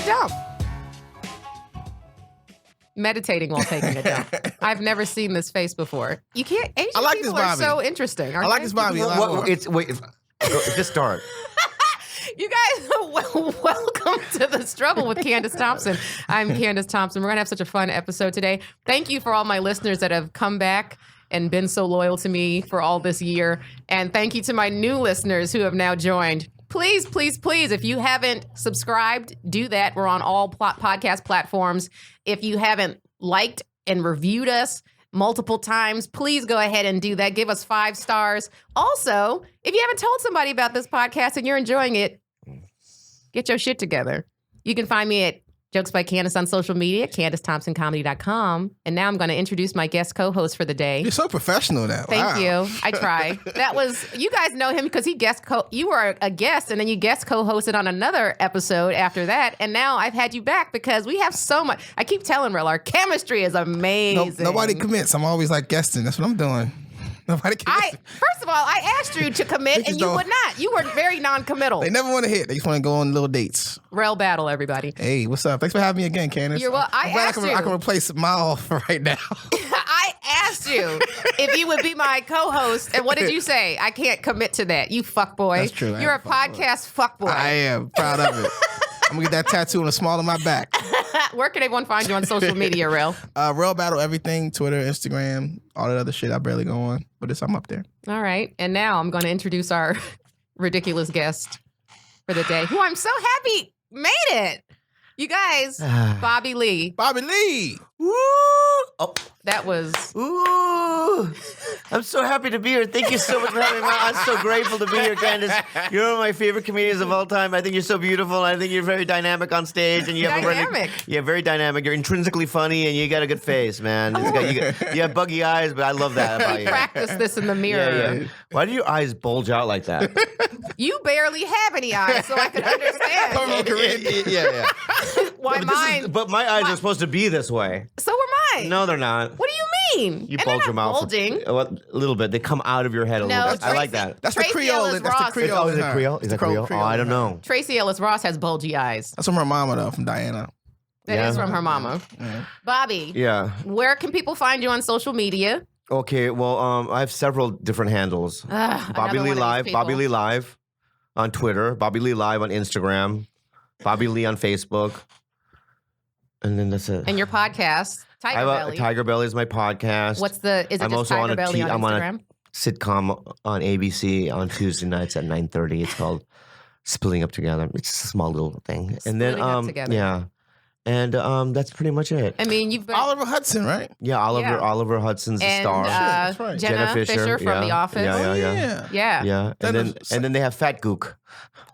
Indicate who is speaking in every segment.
Speaker 1: a dump. Meditating while taking a dump. I've never seen this face before. You can't. Asian
Speaker 2: I like
Speaker 1: people
Speaker 2: this
Speaker 1: are
Speaker 2: Bobby.
Speaker 1: so interesting.
Speaker 2: I like this Bobby.
Speaker 3: Just start.
Speaker 1: You guys, welcome to The Struggle with Candice Thompson. I'm Candice Thompson. We're going to have such a fun episode today. Thank you for all my listeners that have come back and been so loyal to me for all this year. And thank you to my new listeners who have now joined. Please, please, please, if you haven't subscribed, do that. We're on all podcast platforms. If you haven't liked and reviewed us multiple times, please go ahead and do that. Give us 5 stars. Also, if you haven't told somebody about this podcast and you're enjoying it, get your shit together. You can find me at Jokes by Candice on social media, CandiceThompsonComedy.com. And now I'm going to introduce my guest co-host for the day.
Speaker 2: You're so professional now.
Speaker 1: Thank you. I try. That was, you guys know him because you were a guest and then you guest co-hosted on another episode after that. And now I've had you back because we have so much. I keep telling Rell, our chemistry is amazing.
Speaker 2: Nobody commits. I'm always like guesting. That's what I'm doing. Nobody commits.
Speaker 1: First of all, I asked you to commit and you would not. You were very non-committal.
Speaker 2: They never want to hit. They just want to go on little dates.
Speaker 1: Rell Battle, everybody.
Speaker 2: Hey, what's up? Thanks for having me again, Candice.
Speaker 1: You're well.
Speaker 2: I'm glad I can replace Mal right now.
Speaker 1: I asked you if you would be my co-host, and what did you say? I can't commit to that. You fuckboy.
Speaker 2: That's true.
Speaker 1: You're a podcast fuckboy.
Speaker 2: I am proud of it. I'm gonna get that tattoo on the small of my back.
Speaker 1: Where can everyone find you on social media, Rell?
Speaker 2: Rell Battle everything, Twitter, Instagram, all that other shit I barely go on, but I'm up there.
Speaker 1: All right, and now I'm going to introduce our ridiculous guest for the day, who I'm so happy made it. You guys, Bobby Lee.
Speaker 2: Bobby Lee.
Speaker 3: Woo! Oh.
Speaker 1: That was...
Speaker 3: Ooh! I'm so happy to be here. Thank you so much for having me. I'm so grateful to be here, Candice. You're one of my favorite comedians of all time. I think you're so beautiful. I think you're very dynamic on stage. And you have very dynamic. You're intrinsically funny, and you got a good face, man. You have buggy eyes, but I love that about you.
Speaker 1: Practice this in the mirror.
Speaker 3: Yeah. Why do your eyes bulge out like that?
Speaker 1: You barely have any eyes, so I can understand.
Speaker 3: Yeah.
Speaker 1: Why mine?
Speaker 3: But my eyes are supposed to be this way.
Speaker 1: So are mine.
Speaker 3: No, they're not.
Speaker 1: What do you mean?
Speaker 3: You bulge your mouth.
Speaker 1: Bulging.
Speaker 3: A little bit. They come out of your head a little bit. I like that.
Speaker 2: That's the
Speaker 1: Tracy
Speaker 2: Creole.
Speaker 1: Ellis
Speaker 2: That's the
Speaker 1: Ross.
Speaker 2: Creole.
Speaker 3: Is it Creole? Is that Creole? Oh, I don't know.
Speaker 1: Tracy Ellis Ross has bulgy eyes.
Speaker 2: That's from her mama, though, from Diana.
Speaker 1: That is from her mama.
Speaker 2: Yeah.
Speaker 1: Bobby.
Speaker 3: Yeah.
Speaker 1: Where can people find you on social media?
Speaker 3: Okay, well, I have several different handles. Bobby Lee Live, Bobby Lee Live on Twitter, Bobby Lee Live on Instagram, Bobby Lee on Facebook, and then that's it.
Speaker 1: And your podcast, Tiger Belly.
Speaker 3: Tiger Belly is my podcast.
Speaker 1: Is it
Speaker 3: I'm
Speaker 1: just
Speaker 3: also
Speaker 1: Tiger Belly on Instagram?
Speaker 3: I'm on a sitcom on ABC on Tuesday nights at 9:30. It's called Splitting Up Together. It's a small little thing.
Speaker 1: Splitting Up Together.
Speaker 3: Yeah. And that's pretty much it.
Speaker 1: I mean, you've been...
Speaker 2: Oliver Hudson, right?
Speaker 3: Yeah, Oliver Hudson's the
Speaker 1: and,
Speaker 3: star.
Speaker 2: That's right.
Speaker 1: Jenna Fisher from The Office.
Speaker 3: Yeah.
Speaker 1: Yeah.
Speaker 3: And then they have Fat Gook.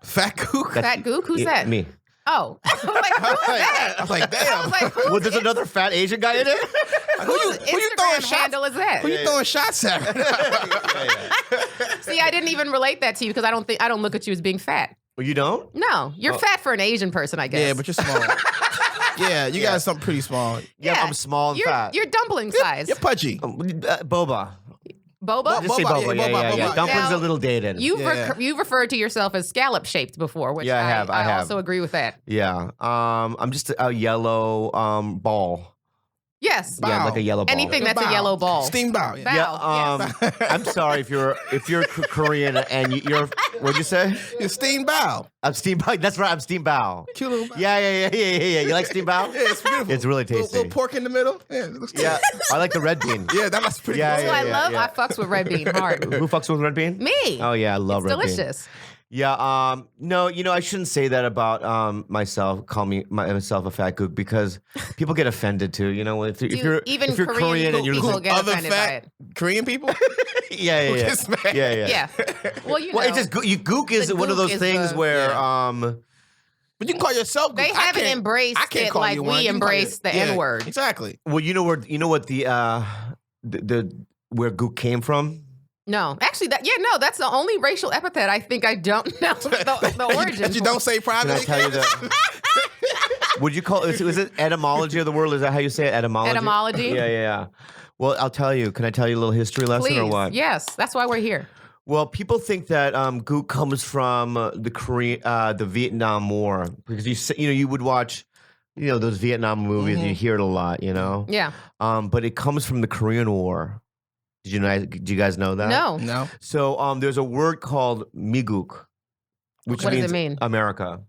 Speaker 2: Fat Gook?
Speaker 1: Fat Gook? Who's that?
Speaker 3: Me.
Speaker 1: Oh. I was like, who's that?
Speaker 2: I was like, damn.
Speaker 1: I was like, who's
Speaker 3: Well, there's another fat Asian guy in it?
Speaker 2: who you throwing
Speaker 1: Instagram
Speaker 2: shots?
Speaker 1: handle is that?
Speaker 2: Who you throwing shots at?
Speaker 1: See, I didn't even relate that to you because I don't look at you as being fat.
Speaker 3: Well, you don't?
Speaker 1: No, you're fat for an Asian person, I guess.
Speaker 2: Yeah, but you're small. Yeah, you got something pretty small.
Speaker 3: Yeah, I'm small and fat.
Speaker 1: You're dumpling size.
Speaker 2: You're pudgy.
Speaker 3: Boba.
Speaker 1: Boba?
Speaker 3: Just say Boba. Yeah. Dumpling's a little dated.
Speaker 1: You've referred to yourself as scallop shaped before, which
Speaker 3: I have.
Speaker 1: I also agree with that.
Speaker 3: Yeah. I'm just a yellow ball.
Speaker 1: Yes.
Speaker 2: Bow.
Speaker 3: Yeah, like a yellow ball.
Speaker 1: Anything that's
Speaker 2: Bow.
Speaker 1: a yellow ball.
Speaker 2: Steam bow. Yeah.
Speaker 1: Bow.
Speaker 3: Yeah. I'm sorry if you're Korean and you're what'd you say?
Speaker 2: You're steam bow.
Speaker 3: I'm steam bow. That's right. I'm steam bow.
Speaker 2: Cute little bow.
Speaker 3: Yeah. You like steam bow?
Speaker 2: Yeah, it's beautiful.
Speaker 3: It's really tasty.
Speaker 2: Little pork in the middle. Yeah, it looks
Speaker 3: Yeah, I like the red bean.
Speaker 2: Yeah, that must be pretty
Speaker 3: Yeah,
Speaker 2: good.
Speaker 1: I fucks with red bean hard.
Speaker 3: Who fucks with red bean?
Speaker 1: Me.
Speaker 3: Oh yeah, I love
Speaker 1: It's
Speaker 3: red bean.
Speaker 1: delicious.
Speaker 3: Yeah, no, I shouldn't say that about myself. Call myself a fat gook because people get offended too. If you're Korean and you're
Speaker 1: people
Speaker 3: listening,
Speaker 1: get
Speaker 2: Other
Speaker 1: offended by
Speaker 2: fat
Speaker 1: it.
Speaker 2: Korean people?
Speaker 3: yeah.
Speaker 2: gets mad?
Speaker 3: Yeah.
Speaker 1: Well,
Speaker 3: Well, it's just gook is one of
Speaker 1: gook
Speaker 3: those
Speaker 1: is
Speaker 3: those things where
Speaker 2: But you can call yourself
Speaker 1: they
Speaker 2: gook.
Speaker 1: haven't embraced
Speaker 2: I can't
Speaker 1: it
Speaker 2: call
Speaker 1: like
Speaker 2: you one.
Speaker 1: we
Speaker 2: You can call
Speaker 1: embrace the
Speaker 2: yeah,
Speaker 1: N-word.
Speaker 2: Exactly.
Speaker 3: well, you know what the where gook came from.
Speaker 1: No, actually, that's the only racial epithet I think I don't know the origin.
Speaker 2: That you
Speaker 1: for.
Speaker 2: don't say
Speaker 3: Can I
Speaker 2: privately?
Speaker 3: tell you that? Would you call it? Was it etymology of the word? Is that how you say it? Etymology.
Speaker 1: Etymology?
Speaker 3: Yeah. Well, I'll tell you. Can I tell you a little history lesson
Speaker 1: Please,
Speaker 3: or what?
Speaker 1: yes, that's why we're here.
Speaker 3: Well, people think that gook comes from the Vietnam War because you would watch those Vietnam movies and you hear it a lot,
Speaker 1: Yeah.
Speaker 3: But it comes from the Korean War. Do you guys know that?
Speaker 1: No.
Speaker 3: So there's a word called migook, which
Speaker 1: What does
Speaker 3: means
Speaker 1: it mean?
Speaker 3: America.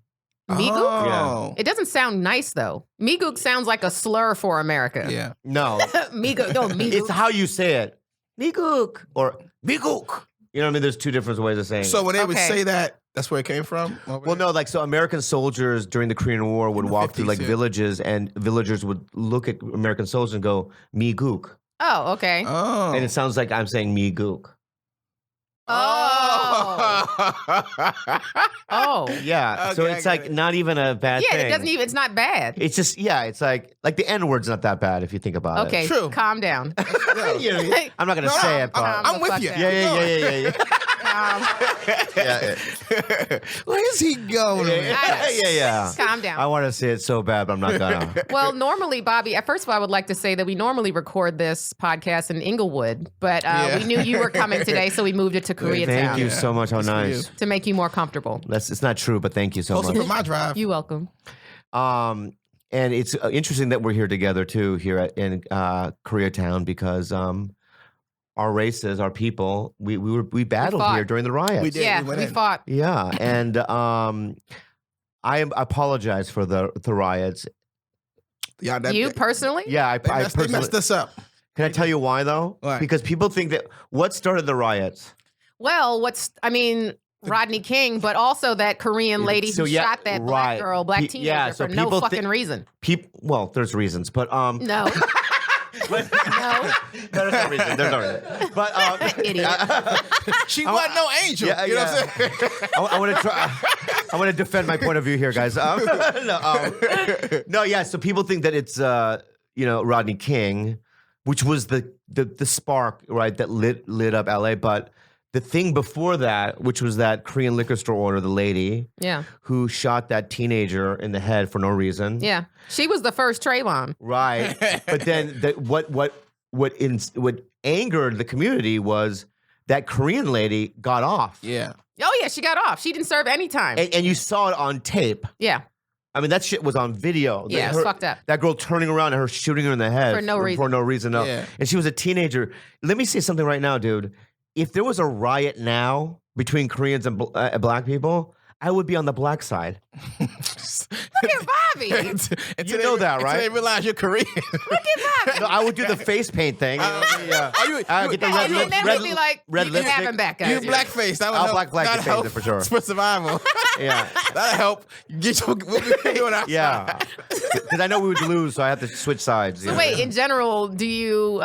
Speaker 1: Migook?
Speaker 2: Oh.
Speaker 1: It doesn't sound nice though. Migook sounds like a slur for America.
Speaker 2: Yeah.
Speaker 3: No,
Speaker 1: Migook. No, Migook.
Speaker 3: it's how you say it. Migook or migook. You know what I mean? There's two different ways of saying
Speaker 2: So
Speaker 3: it.
Speaker 2: when they would say that, that's where it came from?
Speaker 3: Well, no, so American soldiers during the Korean War would walk through
Speaker 2: 50s, yeah.
Speaker 3: villages, and villagers would look at American soldiers and go, "Me gook,"
Speaker 1: Oh, okay.
Speaker 2: Oh.
Speaker 3: and it sounds like I'm saying "me gook."
Speaker 1: Oh.
Speaker 3: Yeah, so
Speaker 2: Okay,
Speaker 3: it's
Speaker 2: I
Speaker 3: like
Speaker 2: get it.
Speaker 3: not even a bad
Speaker 1: Yeah,
Speaker 3: thing.
Speaker 1: it doesn't even. It's not bad.
Speaker 3: It's just it's like the N word's not that bad if you think about
Speaker 1: Okay,
Speaker 2: True.
Speaker 1: calm down.
Speaker 3: it. You know, I'm not gonna say it, but
Speaker 2: I'm with you.
Speaker 3: yeah.
Speaker 2: Where is he going?
Speaker 3: Yeah.
Speaker 1: Calm down.
Speaker 3: I want to say it so bad, but I'm not gonna.
Speaker 1: Well, normally, Bobby, first of all, I would like to say that we normally record this podcast in Inglewood, but we knew you were coming today, so we moved it to Koreatown
Speaker 3: Thank you so much. How
Speaker 2: That's for you.
Speaker 3: nice.
Speaker 1: to make you more comfortable.
Speaker 3: It's not true, but thank you so
Speaker 2: Closer
Speaker 3: much.
Speaker 2: from my drive.
Speaker 1: You're welcome.
Speaker 3: And it's interesting that we're here together too here in Koreatown because our races, our people, we battled
Speaker 1: fought.
Speaker 3: here during the riots.
Speaker 2: We did.
Speaker 1: Yeah,
Speaker 2: we went
Speaker 1: we
Speaker 2: in.
Speaker 1: fought.
Speaker 3: Yeah, and I apologize for the riots.
Speaker 2: Yeah,
Speaker 1: You personally?
Speaker 3: Yeah, I
Speaker 2: they
Speaker 3: personally.
Speaker 2: messed us up.
Speaker 3: Can I tell you why though?
Speaker 2: Why?
Speaker 3: Because people think that what started the riots.
Speaker 1: Well, Rodney King, but also that Korean lady
Speaker 3: So,
Speaker 1: who
Speaker 3: yeah,
Speaker 1: shot that black
Speaker 3: right.
Speaker 1: girl, black
Speaker 3: Pe-
Speaker 1: teenager
Speaker 3: yeah, so
Speaker 1: for no
Speaker 3: people
Speaker 1: fucking reason.
Speaker 3: Well, there's reasons, but
Speaker 1: No.
Speaker 3: no. There's no reason. There's no reason. But
Speaker 1: Idiot.
Speaker 2: She wasn't no angel.
Speaker 3: Yeah,
Speaker 2: you know what I'm saying?
Speaker 3: I want to try. I want to defend my point of view here, guys. Yeah. So people think that it's Rodney King, which was the spark, right, that lit up LA. But the thing before that, which was that Korean liquor store owner, the lady,
Speaker 1: Yeah.
Speaker 3: who shot that teenager in the head for no reason.
Speaker 1: Yeah. She was the first Trayvon.
Speaker 3: Right. But then what angered the community was that Korean lady got off.
Speaker 2: Yeah.
Speaker 1: Oh, yeah, she got off. She didn't serve any time.
Speaker 3: And you saw it on tape.
Speaker 1: Yeah.
Speaker 3: I mean, that shit was on video.
Speaker 1: Yeah, it's fucked up.
Speaker 3: That girl turning around and her shooting her in the head
Speaker 1: For no reason.
Speaker 3: For no reason. No.
Speaker 2: Yeah.
Speaker 3: And she was a teenager. Let me say something right now, dude. If there was a riot now between Koreans and black people, I would be on the black side.
Speaker 1: Look at Bobby.
Speaker 3: You know that, right?
Speaker 2: Until they realize you're Korean.
Speaker 1: Look at Bobby.
Speaker 3: No, I would do the face paint thing.
Speaker 2: Are you,
Speaker 3: Get the
Speaker 1: And then we'd be like,
Speaker 3: red
Speaker 1: you can have him back, guys.
Speaker 2: you blackface. That would
Speaker 3: I'll
Speaker 2: help.
Speaker 3: blackface
Speaker 2: That'd help
Speaker 3: it for sure.
Speaker 2: For survival.
Speaker 3: Yeah.
Speaker 2: That'll help. Get your, what we doing outside.
Speaker 3: Yeah. Because I know we would lose, so I have to switch sides.
Speaker 1: So wait, in general, do you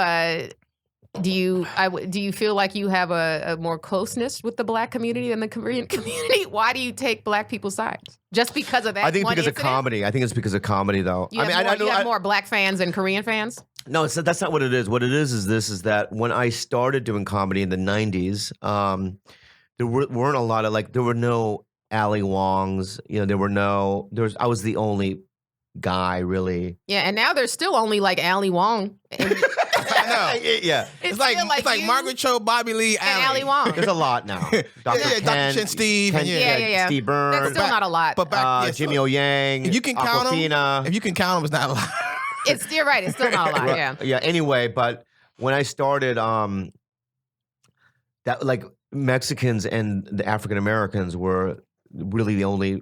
Speaker 1: feel like you have a more closeness with the black community than the Korean community? Why do you take black people's sides? Just because of that?
Speaker 3: I think
Speaker 1: one
Speaker 3: because
Speaker 1: incident?
Speaker 3: of comedy. I think it's because of comedy, though.
Speaker 1: You have more black fans than Korean fans?
Speaker 3: No, that's not what it is. What it is that when I started doing comedy in the 90s, there weren't a lot of there were no Ali Wongs. I was the only guy really.
Speaker 1: Yeah, and now there's still only Ali Wong and
Speaker 2: I know.
Speaker 3: Yeah.
Speaker 2: It's like
Speaker 1: you
Speaker 2: Margaret Cho, Bobby Lee,
Speaker 1: and Ali Wong.
Speaker 3: There's a lot now. Dr.
Speaker 2: Yeah, Dr. Chen, Steve, and
Speaker 1: Yeah.
Speaker 3: Steve
Speaker 1: That's
Speaker 3: Burns,
Speaker 1: still not a lot.
Speaker 2: But back, yes,
Speaker 3: Jimmy O Yang,
Speaker 2: if you can count them,
Speaker 3: Aquafina.
Speaker 2: if you can count them, it's not a lot.
Speaker 1: You're right. It's still not a lot. Yeah.
Speaker 3: Yeah. Anyway, but when I started, that Mexicans and the African Americans were really the only,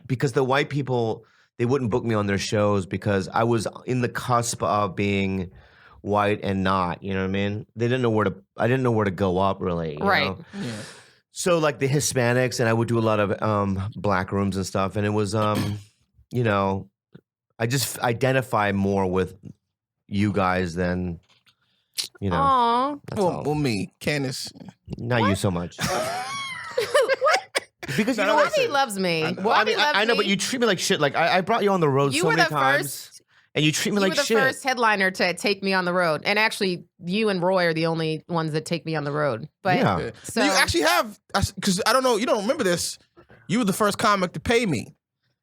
Speaker 3: because the white people, they wouldn't book me on their shows because I was in the cusp of being white and not. You know what I mean? I didn't know where to go up really. You
Speaker 1: Right.
Speaker 3: know?
Speaker 2: Yeah.
Speaker 3: So the Hispanics, and I would do a lot of black rooms and stuff, and it was I just identify more with you guys than
Speaker 1: Aw.
Speaker 3: that's all.
Speaker 2: Well, me, Candice.
Speaker 3: Not you so much. Because you know what?
Speaker 1: Bobby loves me.
Speaker 3: I
Speaker 1: Bobby loves
Speaker 3: know,
Speaker 1: me.
Speaker 3: but you treat me like shit. Like I brought you on the road
Speaker 1: You
Speaker 3: so
Speaker 1: were
Speaker 3: many
Speaker 1: the
Speaker 3: times,
Speaker 1: first-
Speaker 3: and you treat me
Speaker 1: You
Speaker 3: like
Speaker 1: were the
Speaker 3: shit.
Speaker 1: first headliner to take me on the road. And actually, you and Roy are the only ones that take me on the road. But
Speaker 3: Yeah.
Speaker 1: so,
Speaker 2: You actually have, because I don't know, you don't remember this. You were the first comic to pay me.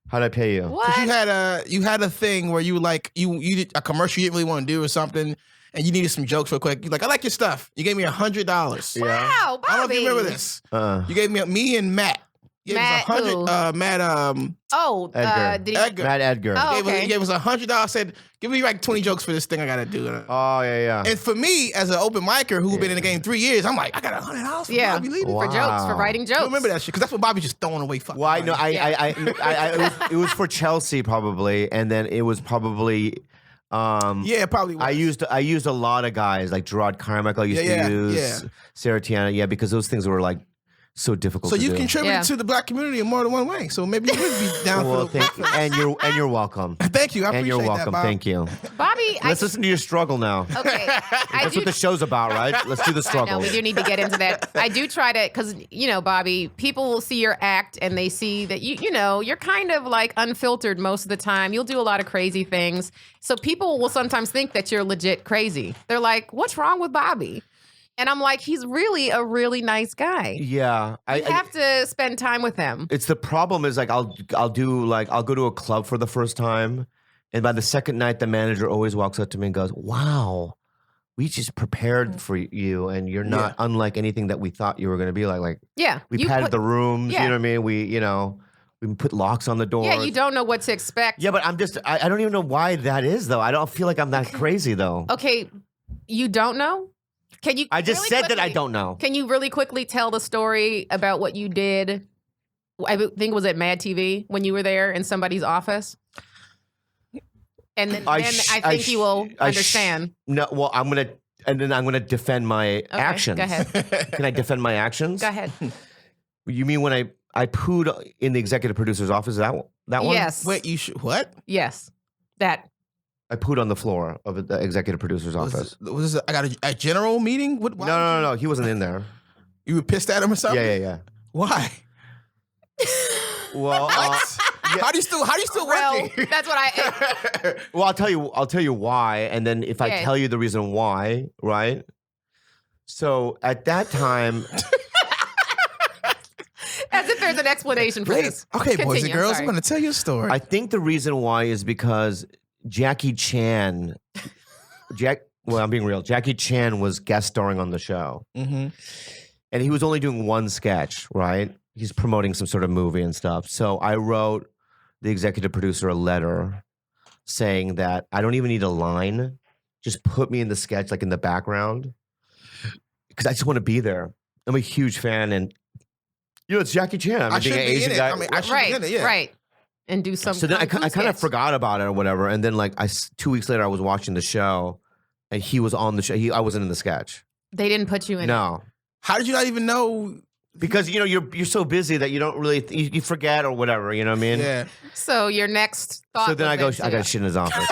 Speaker 3: How'd I pay you?
Speaker 1: what?
Speaker 2: 'Cause you had a thing where you were like, you did a commercial you didn't really want to do or something, and you needed some jokes real quick. You're like, I like your stuff. You gave me $100.
Speaker 3: Yeah.
Speaker 1: Wow, Bobby.
Speaker 2: I don't know if you remember this. You gave me and Matt. You gave
Speaker 1: Matt
Speaker 2: us
Speaker 1: who?
Speaker 2: Matt
Speaker 3: Edgar.
Speaker 1: Did he?
Speaker 2: Edgar.
Speaker 3: Matt Edgar.
Speaker 1: Oh.
Speaker 2: He gave us $100. Said, give me like 20 jokes for this thing I gotta do.
Speaker 3: Oh, yeah.
Speaker 2: And for me, as an open micer who's been in the game 3 years, I'm like, I got $100 for
Speaker 1: Yeah.
Speaker 2: Bobby Lee.
Speaker 1: For jokes, for writing jokes.
Speaker 2: I remember that shit because that's what Bobby's just throwing away. Fucking
Speaker 3: Well, no,
Speaker 2: money.
Speaker 3: it was for Chelsea probably, and then it was probably.
Speaker 2: Yeah, it probably was.
Speaker 3: I used a lot of guys like Gerard Carmichael. I used to use Sarah Tiana, because those things were like so difficult.
Speaker 2: So
Speaker 3: to
Speaker 2: you
Speaker 3: do.
Speaker 2: contributed to the black community in more than one way. So maybe you would be down
Speaker 3: Well,
Speaker 2: for the
Speaker 3: and you're welcome.
Speaker 2: Thank you. I appreciate
Speaker 3: And you're welcome.
Speaker 2: that, Bob.
Speaker 3: Thank you.
Speaker 1: Bobby,
Speaker 3: Let's listen to your struggle now.
Speaker 1: Okay.
Speaker 3: That's what the show's about, right? Let's do the struggle.
Speaker 1: No, we do need to get into that. I do try to, because, Bobby, people will see your act and they see that, you're kind of like unfiltered most of the time. You'll do a lot of crazy things. So people will sometimes think that you're legit crazy. They're like, what's wrong with Bobby? And I'm like, he's really a really nice guy.
Speaker 3: Yeah.
Speaker 1: You have to spend time with him.
Speaker 3: It's the problem is like I'll go to a club for the first time, and by the second night the manager always walks up to me and goes, "Wow, we just prepared for you, and you're not unlike anything that we thought you were going to be like." Like,
Speaker 1: Yeah.
Speaker 3: we padded the rooms, you know what I mean? We put locks on the doors.
Speaker 1: Yeah, you don't know what to expect.
Speaker 3: Yeah, but I don't even know why that is though. I don't feel like I'm that crazy though.
Speaker 1: Okay, you don't know? Can you?
Speaker 3: I just said that I don't know.
Speaker 1: Can you really quickly tell the story about what you did? I think it was at Mad TV when you were there in somebody's office. And then I think you will understand.
Speaker 3: No, well, I'm gonna defend my actions.
Speaker 1: Go ahead.
Speaker 3: Can I defend my actions?
Speaker 1: Go ahead.
Speaker 3: You mean when I pooed in the executive producer's office? That one?
Speaker 1: Yes.
Speaker 2: Wait, what?
Speaker 1: Yes. That.
Speaker 3: I pooed on the floor of the executive producer's office.
Speaker 2: Was this, I got a general meeting?
Speaker 3: No. He wasn't in there.
Speaker 2: You were pissed at him or something?
Speaker 3: Yeah.
Speaker 2: Why?
Speaker 3: Well,
Speaker 2: how do you still
Speaker 1: Well,
Speaker 2: working?
Speaker 1: that's what I.
Speaker 3: well, I'll tell you why, and then if I tell you the reason why, right? So at that time.
Speaker 1: As if there's an explanation for this.
Speaker 2: Okay, boys and
Speaker 1: Continue,
Speaker 2: girls,
Speaker 1: sorry.
Speaker 2: I'm going to tell you a story.
Speaker 3: I think the reason why is because Jackie Chan, I'm being real. Jackie Chan was guest starring on the show.
Speaker 2: Mm-hmm.
Speaker 3: And he was only doing one sketch, right? He's promoting some sort of movie and stuff. So I wrote the executive producer a letter saying that I don't even need a line. Just put me in the sketch, like in the background. Because I just want to be there. I'm a huge fan. And, it's Jackie Chan.
Speaker 2: I should
Speaker 3: being an
Speaker 2: be
Speaker 3: Asian
Speaker 2: in it.
Speaker 3: guy.
Speaker 2: I mean, I should be in it, yeah.
Speaker 1: Right. And do some.
Speaker 3: So then I kind of
Speaker 1: sketch.
Speaker 3: forgot about it or whatever, and then 2 weeks later I was watching the show, and he was on the show. I wasn't in the sketch.
Speaker 1: They didn't put you in.
Speaker 3: No,
Speaker 2: How did you not even know?
Speaker 3: because you're so busy that you don't really you forget or whatever. You know what I mean?
Speaker 2: Yeah.
Speaker 1: So your next thought.
Speaker 3: So then
Speaker 1: was
Speaker 3: I got shit in his office.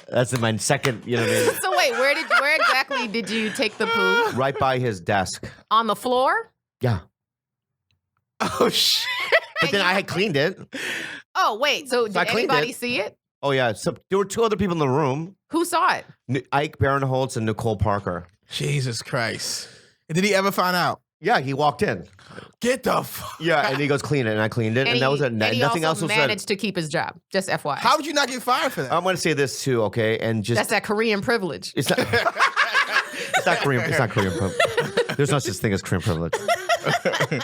Speaker 3: That's my second. You know what I mean?
Speaker 1: So wait, where exactly did you take the poo?
Speaker 3: Right by his desk.
Speaker 1: On the floor?
Speaker 3: Yeah.
Speaker 2: Oh, shit.
Speaker 3: But then I had cleaned it.
Speaker 1: Oh wait, so did
Speaker 3: I cleaned
Speaker 1: anybody
Speaker 3: it.
Speaker 1: see it?
Speaker 3: Oh yeah. So there were two other people in the room:
Speaker 1: Who saw it?
Speaker 3: Ike Barinholtz and Nicole Parker.
Speaker 2: Jesus Christ. And did he ever find out?
Speaker 3: Yeah, he walked in.
Speaker 2: Get the fuck.
Speaker 3: Yeah, and he goes, clean it, and I cleaned it, and that was it.
Speaker 1: And he
Speaker 3: Nothing
Speaker 1: also
Speaker 3: else was said.
Speaker 1: managed to keep his job. Just FYI.
Speaker 2: How did you not get fired for that?
Speaker 3: I'm going to say this too, okay? And just
Speaker 1: That's that Korean privilege.
Speaker 3: it's not it's not Korean. It's not Korean privilege. There's no such thing as Korean privilege.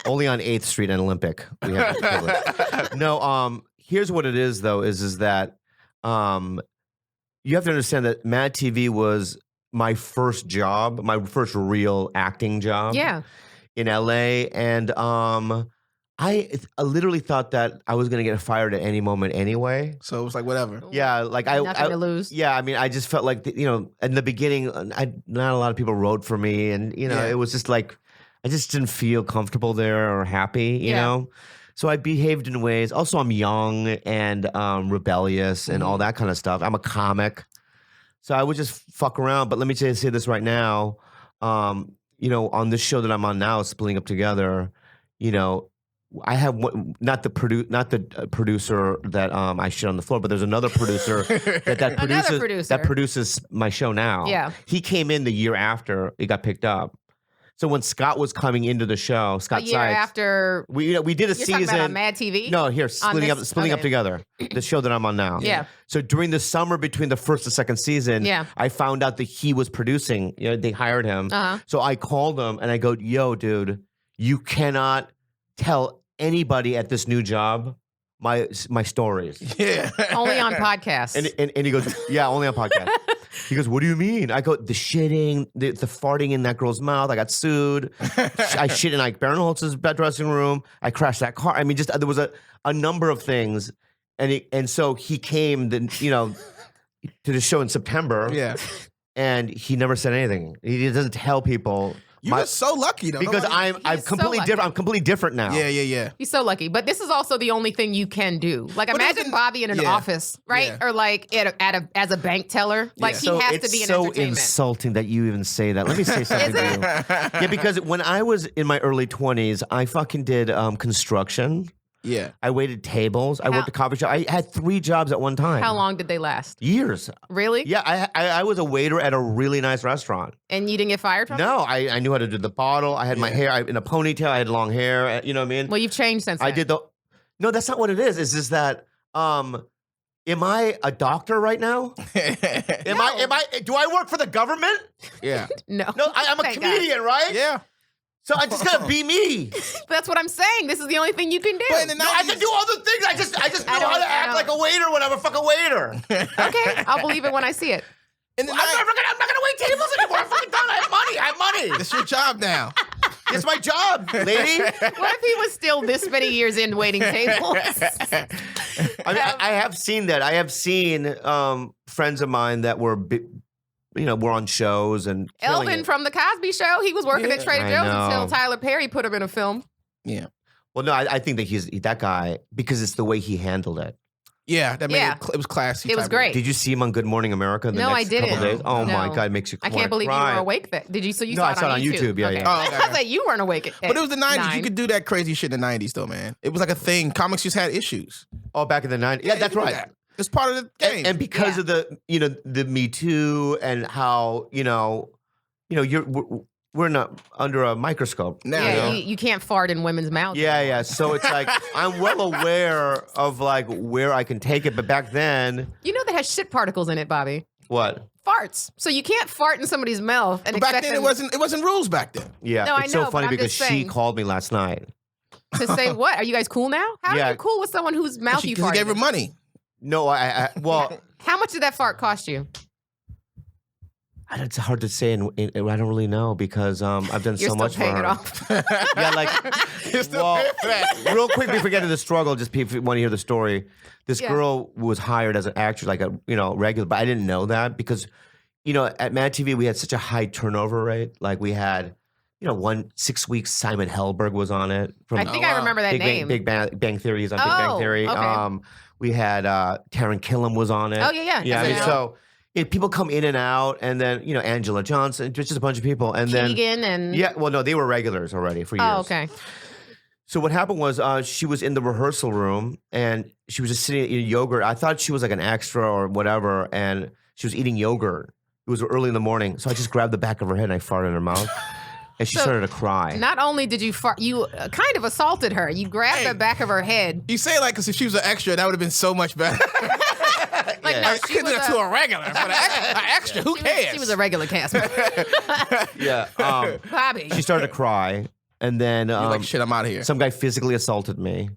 Speaker 3: Only on 8th Street and Olympic we have that privilege. No, here's what it is though: is that you have to understand that Mad TV was my first job, my first real acting job.
Speaker 1: Yeah.
Speaker 3: In LA, and I literally thought that I was gonna get fired at any moment anyway.
Speaker 2: So it was like, whatever.
Speaker 3: Yeah, like
Speaker 1: Nothing to lose.
Speaker 3: Yeah, I mean, I just felt like in the beginning, not a lot of people wrote for me, and it was just like I just didn't feel comfortable there or happy, you know. So I behaved in ways. Also, I'm young and rebellious and all that kind of stuff. I'm a comic, so I would just fuck around. But let me say this right now. On this show that I'm on now, Splitting Up Together, I have not the producer that I shit on the floor, but there's another producer that produces my show now.
Speaker 1: Yeah.
Speaker 3: He came in the year after it got picked up. So when Scott was coming into the show, Scott
Speaker 1: A year
Speaker 3: Sykes,
Speaker 1: after
Speaker 3: we did a
Speaker 1: you're
Speaker 3: season.
Speaker 1: talking about on Mad TV.
Speaker 3: No, here splitting
Speaker 1: okay.
Speaker 3: up together. The show that I'm on now.
Speaker 1: Yeah.
Speaker 3: So during the summer between the first and second season,
Speaker 1: Yeah.
Speaker 3: I found out that he was producing. You know, they hired him.
Speaker 1: Uh-huh.
Speaker 3: So I called him and I go, "Yo, dude, you cannot tell anybody at this new job my stories."
Speaker 2: Yeah.
Speaker 1: Only on podcasts.
Speaker 3: And he goes, "Yeah, only on podcast." He goes, "What do you mean?" I go, "The shitting, the farting in that girl's mouth. I got sued. I shit in Ike Barinholtz's dressing room. I crashed that car. I mean, just there was a number of things." And so he came, to the show in September.
Speaker 2: Yeah.
Speaker 3: And he never said anything. He doesn't tell people.
Speaker 2: You were so lucky though.
Speaker 3: Because I'm
Speaker 1: He's so
Speaker 3: completely
Speaker 1: lucky.
Speaker 3: different. I'm completely different now.
Speaker 2: Yeah.
Speaker 1: He's so lucky. But this is also the only thing you can do. Like,
Speaker 2: But
Speaker 1: imagine
Speaker 2: isn't-
Speaker 1: Bobby in an
Speaker 2: yeah.
Speaker 1: office, right?
Speaker 2: Yeah.
Speaker 1: Or like as a bank teller. Like,
Speaker 2: Yeah.
Speaker 1: he
Speaker 3: So
Speaker 1: has
Speaker 3: it's
Speaker 1: to be in
Speaker 3: so
Speaker 1: entertainment.
Speaker 3: insulting that you even say that. Let me say something to you. Yeah, because when I was in my early 20s, I fucking did construction.
Speaker 2: Yeah.
Speaker 3: I waited tables. I worked a coffee shop. I had 3 jobs at one time.
Speaker 1: How long did they last?
Speaker 3: Years.
Speaker 1: Really?
Speaker 3: Yeah, I was a waiter at a really nice restaurant.
Speaker 1: And you didn't get fired from it?
Speaker 3: No, I knew how to do the bottle. I had my hair in a ponytail. I had long hair. You know what I mean?
Speaker 1: Well, you've changed since
Speaker 3: I
Speaker 1: then.
Speaker 3: did the. No, that's not what it is. It's just that. Am I a doctor right now? Am I? Do I work for the government?
Speaker 2: Yeah.
Speaker 1: No.
Speaker 3: No, I'm a
Speaker 1: Thank
Speaker 3: comedian, right?
Speaker 2: Yeah.
Speaker 3: So I just gotta be me.
Speaker 1: That's what I'm saying. This is the only thing you can do.
Speaker 2: But in the
Speaker 3: No, I can do other things. I just know how to act like a waiter when I'm a fucking waiter.
Speaker 1: Okay, I'll believe it when I see it.
Speaker 2: In the
Speaker 3: I'm not gonna wait tables anymore. I'm fucking done. I have money.
Speaker 2: It's your job now.
Speaker 3: It's my job, lady.
Speaker 1: What if he was still this many years in waiting tables?
Speaker 3: I mean, I have seen that. I have seen friends of mine that were, were on shows and killing
Speaker 1: Elvin
Speaker 3: it.
Speaker 1: from The Cosby Show, he was working at Trader
Speaker 3: I
Speaker 1: Joe's
Speaker 3: know.
Speaker 1: until Tyler Perry put him in a film.
Speaker 2: Yeah.
Speaker 3: Well, no, I think that he's that guy because it's the way he handled it.
Speaker 2: Yeah. That made
Speaker 1: Yeah.
Speaker 2: it was classy.
Speaker 1: It was
Speaker 2: type of-
Speaker 1: great.
Speaker 3: Did you see him on Good Morning America?
Speaker 1: No, I
Speaker 3: next couple
Speaker 1: didn't.
Speaker 3: Days? Oh my
Speaker 1: No.
Speaker 3: God, it makes you.
Speaker 1: I can't believe you were awake. Did you? So you
Speaker 3: No,
Speaker 1: saw
Speaker 3: I
Speaker 1: it
Speaker 3: saw
Speaker 1: on
Speaker 3: it on YouTube, yeah,
Speaker 1: Okay.
Speaker 3: yeah.
Speaker 2: Oh, okay.
Speaker 1: I was like, you weren't awake.
Speaker 2: But it was the 90s.
Speaker 1: 9.
Speaker 2: You could do that crazy shit in the 90s though, man. It was like a thing. Comics just had issues.
Speaker 3: Oh, back in the 90s. Yeah, that's
Speaker 2: you could do
Speaker 3: right.
Speaker 2: that. It's part of the game.
Speaker 3: And because of the Me Too and how we're not under a microscope
Speaker 2: now,
Speaker 1: Yeah,
Speaker 2: you know?
Speaker 1: you can't fart in women's mouths.
Speaker 3: Yeah. So it's like I'm well aware of like where I can take it, but back then,
Speaker 1: You know that has shit particles in it, Bobby.
Speaker 3: what?
Speaker 1: Farts. So you can't fart in somebody's mouth and
Speaker 2: But back
Speaker 1: expect
Speaker 2: then
Speaker 1: them
Speaker 2: it wasn't rules back then.
Speaker 3: Yeah,
Speaker 1: No, I
Speaker 3: it's
Speaker 1: know,
Speaker 3: so
Speaker 1: but
Speaker 3: funny
Speaker 1: I'm
Speaker 3: because
Speaker 1: just
Speaker 3: she
Speaker 1: saying.
Speaker 3: called me last night.
Speaker 1: to say what? Are you guys cool now? How
Speaker 3: Yeah.
Speaker 1: are you cool with someone whose mouth you
Speaker 2: Because he
Speaker 1: farted
Speaker 2: gave her
Speaker 1: in?
Speaker 2: money.
Speaker 3: No, well,
Speaker 1: How much did that fart cost you?
Speaker 3: it's hard to say, and I don't really know because I've done
Speaker 1: You're
Speaker 3: so
Speaker 1: still
Speaker 3: much for
Speaker 1: paying
Speaker 3: her.
Speaker 1: it off.
Speaker 3: Yeah, like
Speaker 2: You're still
Speaker 3: well,
Speaker 2: paying for that.
Speaker 3: real quick before we get to the struggle, just if you want to hear the story. This
Speaker 1: Yeah.
Speaker 3: girl was hired as an actress, like a regular, but I didn't know that because at Mad TV we had such a high turnover rate. Like we had 6 weeks. Simon Helberg was on it. From
Speaker 1: I think I remember that
Speaker 3: Big
Speaker 1: name.
Speaker 3: Bang Theory. He's on Big Bang
Speaker 1: Oh,
Speaker 3: Theory.
Speaker 1: okay.
Speaker 3: We had Taron Killam was on it.
Speaker 1: Oh, yeah.
Speaker 3: Yeah, I mean,
Speaker 1: SNL.
Speaker 3: so people come in and out, and then Angela Johnson, just a bunch of people, and then
Speaker 1: Keegan and
Speaker 3: yeah, well, no, they were regulars already for years.
Speaker 1: Oh, okay.
Speaker 3: So what happened was she was in the rehearsal room, and she was just sitting eating yogurt. I thought she was like an extra or whatever, and she was eating yogurt. It was early in the morning, so I just grabbed the back of her head and I farted in her mouth, and she
Speaker 1: So,
Speaker 3: started to cry.
Speaker 1: Not only did you fart, you kind of assaulted her. You grabbed
Speaker 2: Hey.
Speaker 1: the back of her head.
Speaker 2: You say like, because if she was an extra, that would have been so much better.
Speaker 1: Like,
Speaker 3: Yeah.
Speaker 1: no,
Speaker 2: I
Speaker 1: she
Speaker 2: could do
Speaker 1: was
Speaker 2: that to a regular. But an extra, who cares?
Speaker 1: She was a regular cast member.
Speaker 3: Yeah,
Speaker 1: Bobby.
Speaker 3: she started to cry, and then
Speaker 2: You're like, shit, I'm out of here.
Speaker 3: some guy physically assaulted me.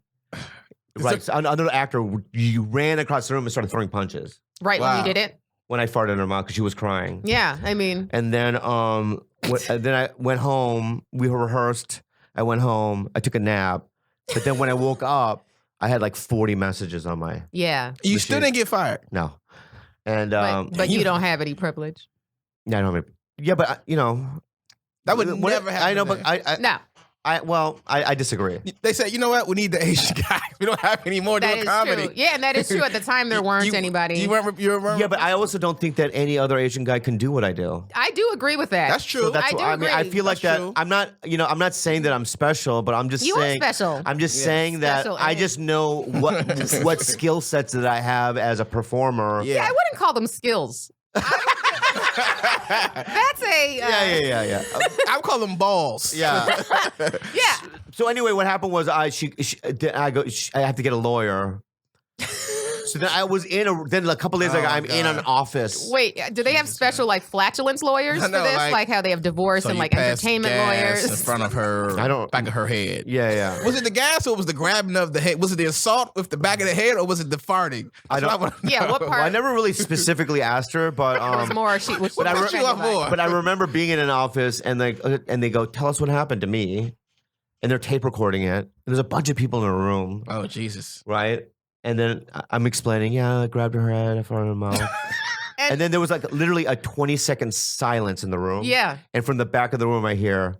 Speaker 3: Right, so another actor, you ran across the room and started throwing punches
Speaker 1: Right when
Speaker 2: Wow.
Speaker 1: you did it.
Speaker 3: when I farted in her mouth because she was crying.
Speaker 1: Yeah, I mean,
Speaker 3: And then then I went home. We rehearsed. I went home. I took a nap. But then when I woke up, I had like 40 messages on my
Speaker 1: yeah.
Speaker 2: You still didn't get fired.
Speaker 3: no. And
Speaker 1: But you don't have any privilege.
Speaker 3: yeah, I don't have, yeah, but
Speaker 2: That would
Speaker 3: what-
Speaker 2: never happen.
Speaker 3: I know, but
Speaker 1: No,
Speaker 3: I disagree.
Speaker 2: They said, you know what? We need the Asian guys. We don't have any more
Speaker 1: that
Speaker 2: doing
Speaker 1: is
Speaker 2: comedy.
Speaker 1: true. Yeah, and that is true. At the time, there weren't anybody.
Speaker 2: You weren't.
Speaker 3: Yeah, but I also don't think that any other Asian guy can do what I do.
Speaker 1: I do agree with that.
Speaker 2: That's true.
Speaker 3: So that's
Speaker 1: I do
Speaker 3: what, I mean, I
Speaker 1: agree.
Speaker 3: feel like
Speaker 2: That's
Speaker 3: that.
Speaker 2: true.
Speaker 3: I'm not saying that I'm special, but I'm just
Speaker 1: You are
Speaker 3: saying
Speaker 1: special.
Speaker 3: I'm just
Speaker 2: Yeah.
Speaker 3: saying that
Speaker 1: Special,
Speaker 3: I
Speaker 1: eh?
Speaker 3: just know what skill sets that I have as a performer.
Speaker 2: Yeah.
Speaker 1: Yeah, I wouldn't call them skills. That's a
Speaker 3: Yeah.
Speaker 2: I would call them balls.
Speaker 3: Yeah.
Speaker 1: yeah.
Speaker 3: So anyway, what happened was I have to get a lawyer. So then I was then a couple days later, I'm in an office.
Speaker 1: Wait, do they have special like flatulence lawyers for this? Like how they have divorce and like entertainment lawyers
Speaker 2: in front of her, back of her head.
Speaker 3: Yeah.
Speaker 2: Was it the gas or was the grabbing of the head? Was it the assault with the back of the head or was it the farting?
Speaker 3: I don't.
Speaker 1: What part?
Speaker 3: Well, I never really specifically asked her, but
Speaker 1: it was more.
Speaker 3: But I remember being in an office and they go, "Tell us what happened to me," and they're tape recording it. And there's a bunch of people in a room.
Speaker 2: Oh Jesus!
Speaker 3: Right. And then I'm explaining, I grabbed her head, I farted her mouth. and then there was like literally a 20-second silence in the room.
Speaker 1: Yeah.
Speaker 3: And from the back of the room, I hear,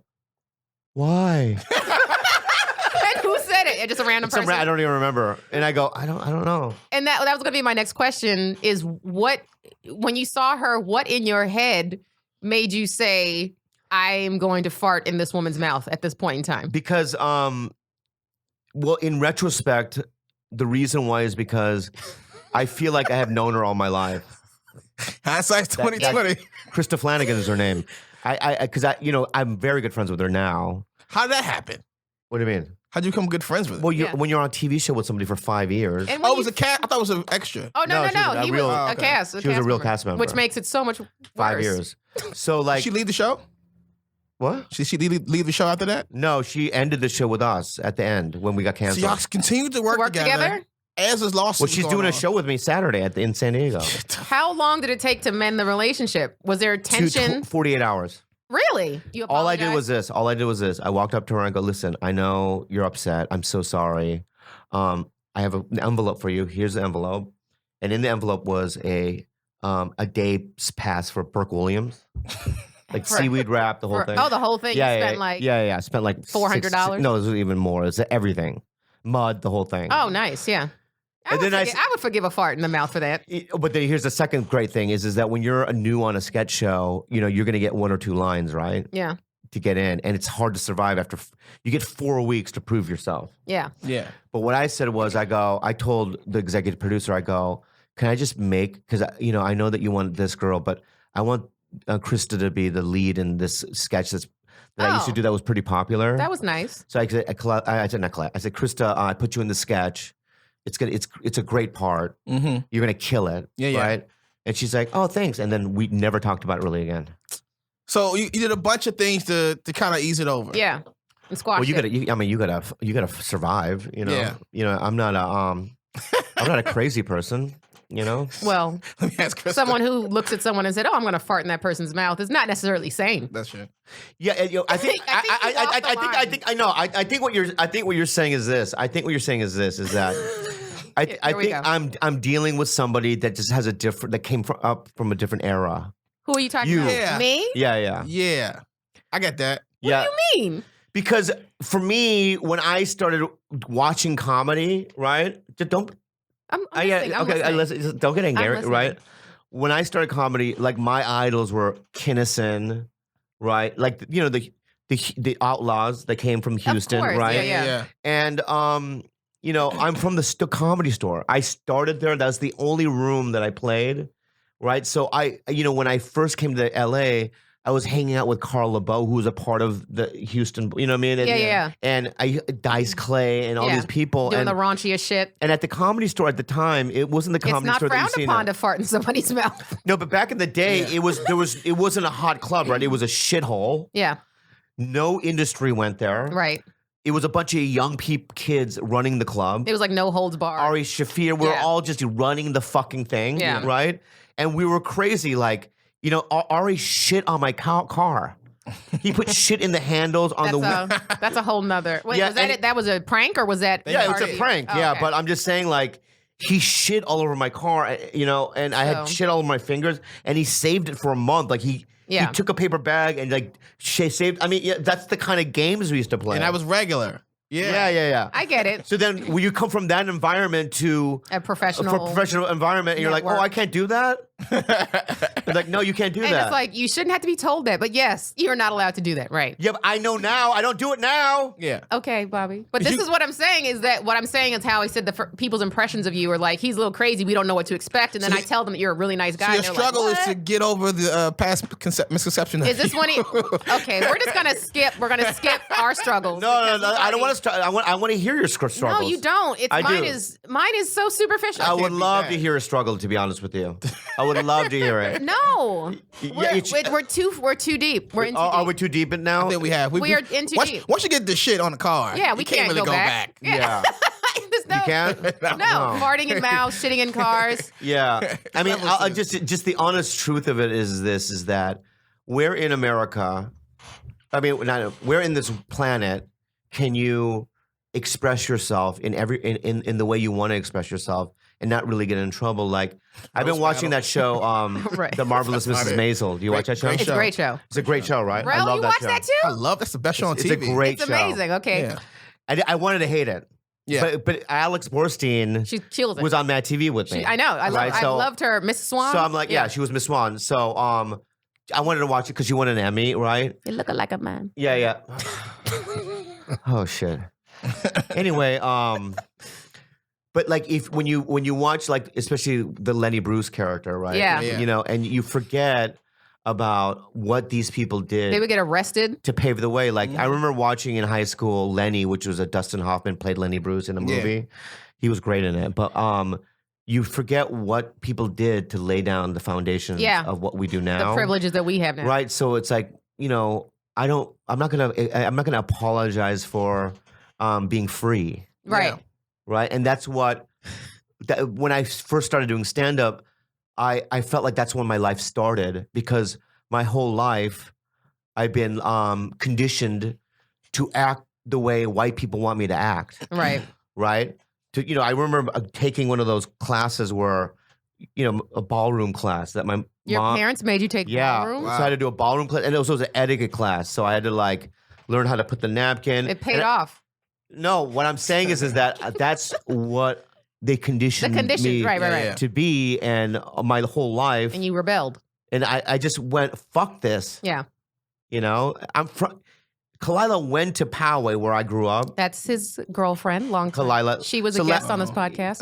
Speaker 3: "Why?"
Speaker 1: And who said it? Just a random person?
Speaker 3: I don't even remember. And I go, I don't know.
Speaker 1: And that was going to be my next question is when you saw her, what in your head made you say, I'm going to fart in this woman's mouth at this point in time?
Speaker 3: Because, well, in retrospect, the reason why is because I feel like I have known her all my life.
Speaker 2: Hindsight's 2020.
Speaker 3: Krista Flanagan is her name. Because I'm very good friends with her now.
Speaker 2: How did that happen?
Speaker 3: What do you mean?
Speaker 2: How'd you become good friends with her?
Speaker 3: Well, when you're on a TV show with somebody for 5 years.
Speaker 1: It
Speaker 2: was a cast? I thought it was an extra.
Speaker 1: Oh, no. He was a cast.
Speaker 3: She was a real cast member.
Speaker 1: Which makes it so much worse.
Speaker 3: 5 years. So like.
Speaker 2: Did she leave the show?
Speaker 3: What?
Speaker 2: Did she leave the show after that?
Speaker 3: No, she ended the show with us at the end when we got canceled.
Speaker 2: So y'all continued to work together? As his lawsuit.
Speaker 3: Well, she's doing a show with me Saturday in San Diego.
Speaker 1: How long did it take to mend the relationship? Was there tension?
Speaker 3: 48 hours.
Speaker 1: Really? You
Speaker 3: All I did was this. I walked up to her and I go, "Listen, I know you're upset. I'm so sorry. I have an envelope for you. Here's the envelope." And in the envelope was a day's pass for Burke Williams. Like seaweed wrap, the whole thing.
Speaker 1: Oh, the whole thing?
Speaker 3: Yeah. Spent like
Speaker 1: $400?
Speaker 3: No, it was even more. It's everything. Mud, the whole thing.
Speaker 1: Oh, nice. Yeah. I would forgive a fart in the mouth for that.
Speaker 3: But here's the second great thing is that when you're new on a sketch show, you're going to get 1 or 2 lines, right?
Speaker 1: Yeah.
Speaker 3: To get in. And it's hard to survive after you get 4 weeks to prove yourself.
Speaker 1: Yeah.
Speaker 2: Yeah.
Speaker 3: But what I said was, I told the executive producer, I go, "Can I just because, I know that you want this girl, but I want Krista to be the lead in this sketch that I used to do that was pretty popular."
Speaker 1: That was nice.
Speaker 3: So I said, "Krista, I put you in the sketch. It's a great part.
Speaker 2: Mm-hmm.
Speaker 3: You're gonna kill it, right?"
Speaker 2: Yeah.
Speaker 3: And she's like, "Oh, thanks." And then we never talked about it really again.
Speaker 2: So you did a bunch of things to kind of ease it over.
Speaker 1: Yeah, and squash
Speaker 3: Well, you gotta survive.
Speaker 2: Yeah.
Speaker 3: I'm not a crazy person.
Speaker 1: Well,
Speaker 2: let me ask Krista.
Speaker 1: Someone who looks at someone and said, "Oh, I'm going to fart in that person's mouth," is not necessarily sane.
Speaker 2: That's true.
Speaker 3: Yeah, I think I think what you're saying is this. I think what you're saying is this is that I think I'm dealing with somebody that just has that came up from a different era.
Speaker 1: Who are you talking about?
Speaker 2: Yeah.
Speaker 1: Me?
Speaker 2: Yeah. I get that.
Speaker 1: What do you mean?
Speaker 3: Because for me, when I started watching comedy, right? Don't get angry, right? When I started comedy, like my idols were Kinnison, right? Like the Outlaws that came from Houston,
Speaker 1: of course.
Speaker 3: right?
Speaker 1: Yeah.
Speaker 3: And I'm from the Comedy Store. I started there. That's the only room that I played, right? So when I first came to LA, I was hanging out with Carl LeBeau, who was a part of the Houston, you know what I mean? And, And Dice Clay and all these people.
Speaker 1: Doing the raunchiest shit.
Speaker 3: And at the Comedy Store at the time, it wasn't the Comedy Store that you see now.
Speaker 1: It's not frowned upon to fart in somebody's mouth.
Speaker 3: No, but back in the day, it wasn't a hot club, right? It was a shithole.
Speaker 1: Yeah.
Speaker 3: No industry went there.
Speaker 1: Right.
Speaker 3: It was a bunch of young kids running the club.
Speaker 1: It was like no holds barred.
Speaker 3: Ari Shafir, we were all just running the fucking thing, right? And we were crazy, like, Ari shit on my car. He put shit in the handles on
Speaker 1: That's a whole nother. Wait, was that it? That was a prank, or was that?
Speaker 3: Yeah, it was a prank. Oh, yeah, okay. But I'm just saying, like, he shit all over my car, and I had shit all over my fingers, and he saved it for a month. Like he took a paper bag and like saved. I mean, that's the kind of games we used to play.
Speaker 2: And that was regular.
Speaker 3: Yeah.
Speaker 1: I get it.
Speaker 3: So then when you come from that environment to
Speaker 1: a professional
Speaker 3: environment, and you're like, "Oh, I can't do that." They're like, no, you can't do
Speaker 1: And
Speaker 3: that.
Speaker 1: it's like, you shouldn't have to be told that. But yes, you're not allowed to do that, right?
Speaker 3: yeah, but I know now. I don't do it now.
Speaker 2: Yeah.
Speaker 1: Okay, Bobby. But this is what I'm saying is that what I'm saying is how I said people's impressions of you are like, he's a little crazy. We don't know what to expect. And then I tell them that you're a really nice guy.
Speaker 2: So your
Speaker 1: and they're
Speaker 2: struggle
Speaker 1: like,
Speaker 2: is to get over the past misconception.
Speaker 1: Is this one? Okay, we're just gonna skip. We're gonna skip our struggles.
Speaker 3: No. I don't want to start. I want to hear your struggles.
Speaker 1: No, you don't.
Speaker 3: I
Speaker 1: Mine is so superficial.
Speaker 3: I would love to hear a struggle. To be honest with you, I would love to hear it.
Speaker 1: No,
Speaker 3: Yeah,
Speaker 1: we're too deep. We're in too
Speaker 3: Are
Speaker 1: deep.
Speaker 3: we too deep in now?
Speaker 2: I think we have.
Speaker 1: We are in too deep.
Speaker 2: Once you get the shit on the car,
Speaker 1: Yeah, we
Speaker 2: you can't really
Speaker 1: go back.
Speaker 3: Yeah.
Speaker 1: There's no,
Speaker 3: You can't?
Speaker 1: No, farting in mouths, shitting in cars.
Speaker 3: Yeah. I mean, just the honest truth of it is that we're in America. I mean, we're in this planet. Can you express yourself in in the way you want to express yourself and not really get in trouble? Like, I've been watching that show,
Speaker 1: Right.
Speaker 3: The Marvelous Mrs. Maisel. Do you watch that show?
Speaker 1: It's a great show.
Speaker 3: It's a great show, right? I
Speaker 1: Rell,
Speaker 3: love
Speaker 1: you
Speaker 3: that
Speaker 1: watch
Speaker 3: show.
Speaker 1: that
Speaker 2: I
Speaker 1: too?
Speaker 2: love that's the best show on
Speaker 3: It's
Speaker 2: TV.
Speaker 3: a great
Speaker 1: It's
Speaker 3: show.
Speaker 1: amazing. Okay.
Speaker 2: Yeah.
Speaker 3: I wanted to hate it.
Speaker 2: Yeah.
Speaker 3: But Alex Borstein
Speaker 1: She kills it.
Speaker 3: was on Mad TV with me.
Speaker 1: I know. I
Speaker 3: Right,
Speaker 1: loved her. Miss Swan.
Speaker 3: So I'm like, yeah, she was Miss Swan. So I wanted to watch it because she won an Emmy, right?
Speaker 1: You look like a man.
Speaker 3: Yeah. Oh shit. Anyway, but like when you watch, like, especially the Lenny Bruce character, right?
Speaker 1: Yeah.
Speaker 2: Yeah.
Speaker 3: You know, and you forget about what these people did
Speaker 1: They would get arrested.
Speaker 3: to pave the way. Like, I remember watching in high school Lenny, which was a Dustin Hoffman played Lenny Bruce in a movie. He was great in it, but you forget what people did to lay down the foundations of what we do now.
Speaker 1: The privileges that we have now.
Speaker 3: Right. So it's like, you know, I'm not gonna apologize for being free.
Speaker 1: Right.
Speaker 2: Yeah.
Speaker 3: Right. And that's when I first started doing stand-up, I felt like that's when my life started, because my whole life I've been conditioned to act the way white people want me to act.
Speaker 1: Right.
Speaker 3: Right. I remember taking one of those classes where, a ballroom class that my
Speaker 1: Your
Speaker 3: mom.
Speaker 1: parents made you take
Speaker 3: Yeah.
Speaker 1: ballroom?
Speaker 3: So I had to do a ballroom class, and it was also an etiquette class. So I had to like learn how to put the napkin.
Speaker 1: It paid
Speaker 3: And
Speaker 1: off.
Speaker 3: No, what I'm saying is that that's what they conditioned me
Speaker 1: Right.
Speaker 3: to be, and my whole life.
Speaker 1: And you rebelled.
Speaker 3: And I just went, fuck this.
Speaker 1: Yeah.
Speaker 3: I'm from. Kalila went to Poway, where I grew up.
Speaker 1: That's his girlfriend, long time.
Speaker 3: Kalila.
Speaker 1: She was
Speaker 3: So
Speaker 1: a
Speaker 3: la-
Speaker 1: guest on this podcast.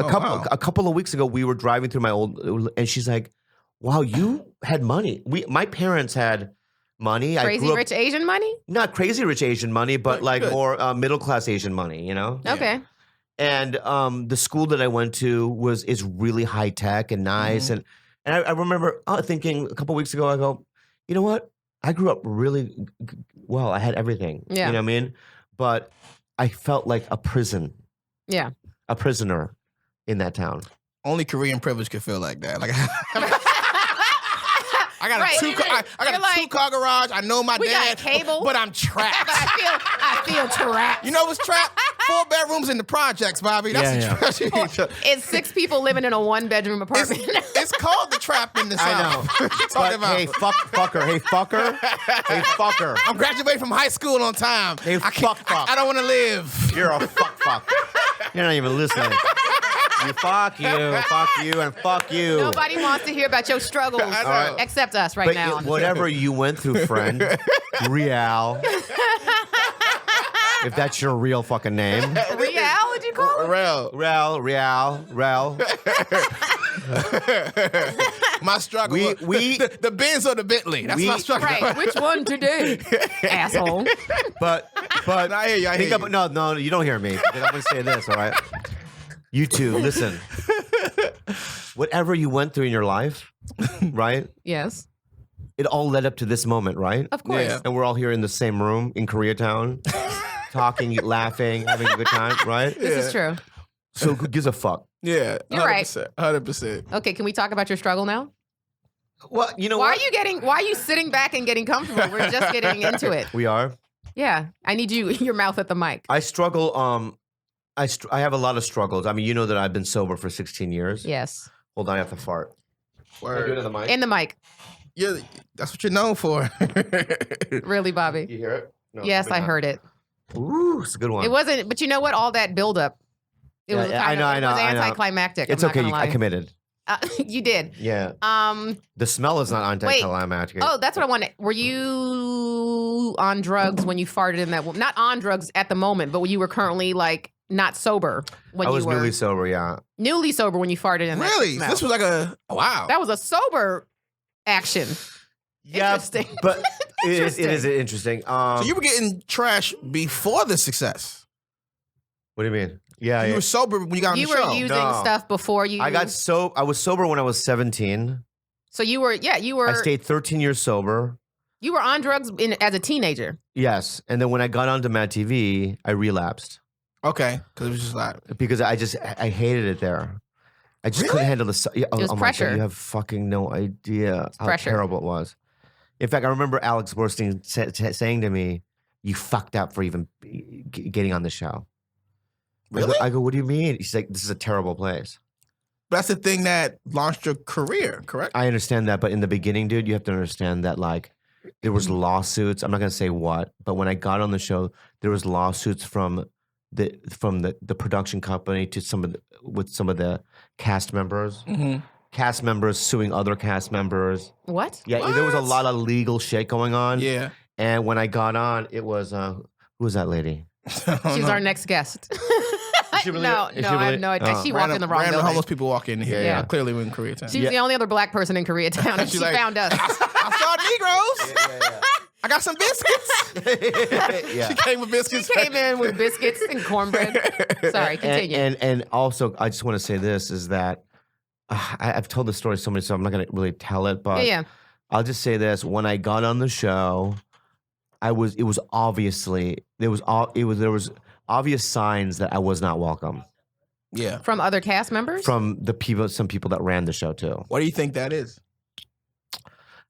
Speaker 3: A couple of weeks ago, we were driving through my old, and she's like, "Wow, you had money. My parents had money. I
Speaker 1: Crazy
Speaker 3: grew up,
Speaker 1: rich Asian money?
Speaker 3: not crazy rich Asian money, but like
Speaker 2: Good.
Speaker 3: more middle class Asian money.
Speaker 1: Okay.
Speaker 3: And the school that I went to is really high tech and nice. And I remember thinking a couple weeks ago, I go, you know what? I grew up really well. I had everything.
Speaker 1: Yeah.
Speaker 3: You know what I mean? But I felt like a prisoner in that town.
Speaker 2: Only Korean privilege could feel like that. Like I got
Speaker 1: Right.
Speaker 2: a two-car garage. I know my
Speaker 1: We got
Speaker 2: dad,
Speaker 1: cable.
Speaker 2: but I'm trapped.
Speaker 1: But I feel trapped.
Speaker 2: You know what's trapped? 4 bedrooms in the projects, Bobby. That's the trap.
Speaker 1: It's 6 people living in a 1-bedroom apartment.
Speaker 2: It's called the trap in the
Speaker 3: I
Speaker 2: South.
Speaker 3: know.
Speaker 2: What you
Speaker 3: But
Speaker 2: talking about?
Speaker 3: hey, fucker. Hey, fucker. Hey, fucker.
Speaker 2: I'm graduating from high school on time.
Speaker 3: Hey, fuck.
Speaker 2: I don't want to live.
Speaker 3: You're a fuck. You're not even listening. Fuck you, and fuck you.
Speaker 1: Nobody wants to hear about your struggles
Speaker 2: know.
Speaker 1: except us right
Speaker 3: But
Speaker 1: now.
Speaker 3: whatever you went through, friend, Real. If that's your real fucking name.
Speaker 1: Real, would you call it?
Speaker 3: Real.
Speaker 2: My struggle. The Benz or the Bentley. That's my struggle.
Speaker 1: Right. Which one today? Asshole.
Speaker 3: But
Speaker 2: I hear you. I hear
Speaker 3: think about, no, you don't hear me. Because I'm going to say this, all right? You two, listen. Whatever you went through in your life, right?
Speaker 1: Yes.
Speaker 3: It all led up to this moment, right?
Speaker 1: Of course.
Speaker 2: Yeah.
Speaker 3: And we're all here in the same room in Koreatown, talking, laughing, having a good time, right?
Speaker 1: This is true.
Speaker 3: So who gives a fuck?
Speaker 2: Yeah.
Speaker 1: You're right.
Speaker 2: 100%.
Speaker 1: Okay, can we talk about your struggle now?
Speaker 3: Well, you know
Speaker 1: Why
Speaker 3: what?
Speaker 1: are you sitting back and getting comfortable? We're just getting into it.
Speaker 3: We are.
Speaker 1: Yeah. I need your mouth at the mic.
Speaker 3: I struggle. I have a lot of struggles. I mean, you know that I've been sober for 16 years.
Speaker 1: Yes.
Speaker 3: Hold on, I have to fart.
Speaker 2: Word.
Speaker 3: Do it in the mic.
Speaker 1: In the mic.
Speaker 2: Yeah, that's what you're known for.
Speaker 1: Really, Bobby?
Speaker 3: You hear it? No,
Speaker 1: Yes,
Speaker 3: probably
Speaker 1: I
Speaker 3: not.
Speaker 1: heard it.
Speaker 3: Ooh, it's a good one.
Speaker 1: It wasn't, but you know what? All that buildup. It was
Speaker 3: Yeah, I know.
Speaker 1: anticlimactic.
Speaker 3: It's
Speaker 1: I'm not
Speaker 3: okay.
Speaker 1: gonna lie.
Speaker 3: I committed.
Speaker 1: You did.
Speaker 3: Yeah. The smell is not anticlimactic.
Speaker 1: Oh, that's what I wanted. Were you on drugs when you farted in that? Not on drugs at the moment, but when you were currently like not sober when
Speaker 3: I
Speaker 1: you
Speaker 3: was
Speaker 1: were
Speaker 3: newly sober. Yeah.
Speaker 1: newly sober when you farted in that.
Speaker 2: Really?
Speaker 1: smell.
Speaker 2: This was like wow.
Speaker 1: That was a sober action.
Speaker 3: Yeah,
Speaker 1: Interesting.
Speaker 3: but it is interesting.
Speaker 2: So you were getting trash before the success.
Speaker 3: What do you mean? Yeah,
Speaker 2: You were sober when you got on
Speaker 1: You
Speaker 2: the
Speaker 1: were
Speaker 2: show.
Speaker 1: using
Speaker 3: No.
Speaker 1: stuff before you.
Speaker 3: I was sober when I was 17.
Speaker 1: So you were.
Speaker 3: I stayed 13 years sober.
Speaker 1: You were on drugs as a teenager.
Speaker 3: Yes, and then when I got onto Mad TV, I relapsed
Speaker 2: Okay, because it was just like
Speaker 3: because I hated it there. I just couldn't handle the. Yeah,
Speaker 1: was
Speaker 3: my
Speaker 1: pressure.
Speaker 3: God, you have fucking no idea how
Speaker 1: pressure.
Speaker 3: terrible it was. In fact, I remember Alex Borstein saying to me, "You fucked up for even getting on the show."
Speaker 2: really.
Speaker 3: I go, "What do you mean?" He's like, "This is a terrible place."
Speaker 2: That's the thing that launched your career, correct?
Speaker 3: I understand that, but in the beginning, dude, you have to understand that like there was lawsuits. I'm not gonna say what, but when I got on the show, there was lawsuits from the production company to some of the cast members.
Speaker 2: Mm-hmm.
Speaker 3: Cast members suing other cast members.
Speaker 1: What?
Speaker 3: Yeah, there was a
Speaker 2: What?
Speaker 3: lot of legal shit going on.
Speaker 2: Yeah.
Speaker 3: And when I got on, it was who was that lady?
Speaker 1: She's our next guest.
Speaker 3: she really-
Speaker 1: no,
Speaker 3: is she
Speaker 1: I have
Speaker 3: really-
Speaker 1: no idea.
Speaker 3: Oh.
Speaker 1: She walked in the wrong
Speaker 2: random
Speaker 1: building.
Speaker 2: homeless people walk in here.
Speaker 3: Yeah.
Speaker 2: Yeah, clearly we're in Koreatown.
Speaker 1: She was the only other black person in Koreatown, and she
Speaker 2: She's like,
Speaker 1: found us.
Speaker 2: I saw Negroes. I got some biscuits.
Speaker 3: Yeah.
Speaker 2: She came with biscuits.
Speaker 1: Came in with biscuits and cornbread. Sorry, continue.
Speaker 3: And also, I just want to say this is that I've told this story so many, so I'm not going to really tell it, but
Speaker 1: yeah.
Speaker 3: I'll just say this: when I got on the show, there was obvious signs that I was not welcome
Speaker 2: Yeah.
Speaker 1: From other cast members?
Speaker 3: from some people that ran the show too.
Speaker 2: What do you think that is?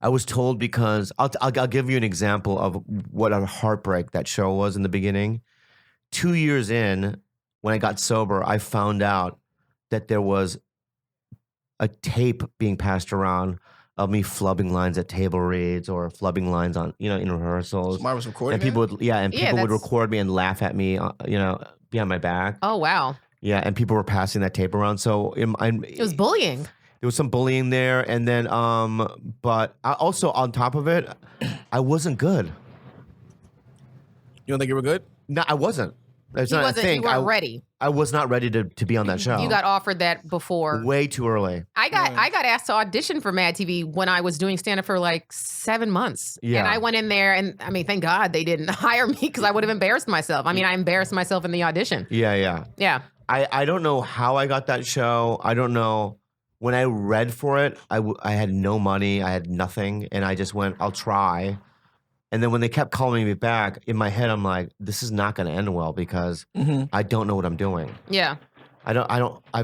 Speaker 3: I was told because I'll give you an example of what a heartbreak that show was in the beginning. 2 years in, when I got sober, I found out that there was a tape being passed around of me flubbing lines at table reads or flubbing lines on in rehearsals.
Speaker 2: Somebody was recording
Speaker 3: And people would people would
Speaker 1: that's-
Speaker 3: record me and laugh at me, behind my back.
Speaker 1: Oh, wow.
Speaker 3: Yeah, and people were passing that tape around. So
Speaker 1: It was bullying.
Speaker 3: there was some bullying there, and then but also on top of it, I wasn't good.
Speaker 2: You don't think you were good?
Speaker 3: No, I wasn't. That's
Speaker 1: You
Speaker 3: not a
Speaker 1: wasn't.
Speaker 3: thing.
Speaker 1: You weren't ready.
Speaker 3: I was not ready to be on that show.
Speaker 1: You got offered that before.
Speaker 3: way too early.
Speaker 1: I got asked to audition for Mad TV when I was doing stand up for like 7 months.
Speaker 3: Yeah.
Speaker 1: And I went in there, and I mean, thank God they didn't hire me because I would have embarrassed myself. I mean, I embarrassed myself in the audition.
Speaker 3: Yeah.
Speaker 1: Yeah.
Speaker 3: I don't know how I got that show. I don't know. When I read for it, I had no money. I had nothing. And I just went, I'll try. And then when they kept calling me back, in my head, I'm like, this is not going to end well because I don't know what I'm doing.
Speaker 1: Yeah.
Speaker 3: I've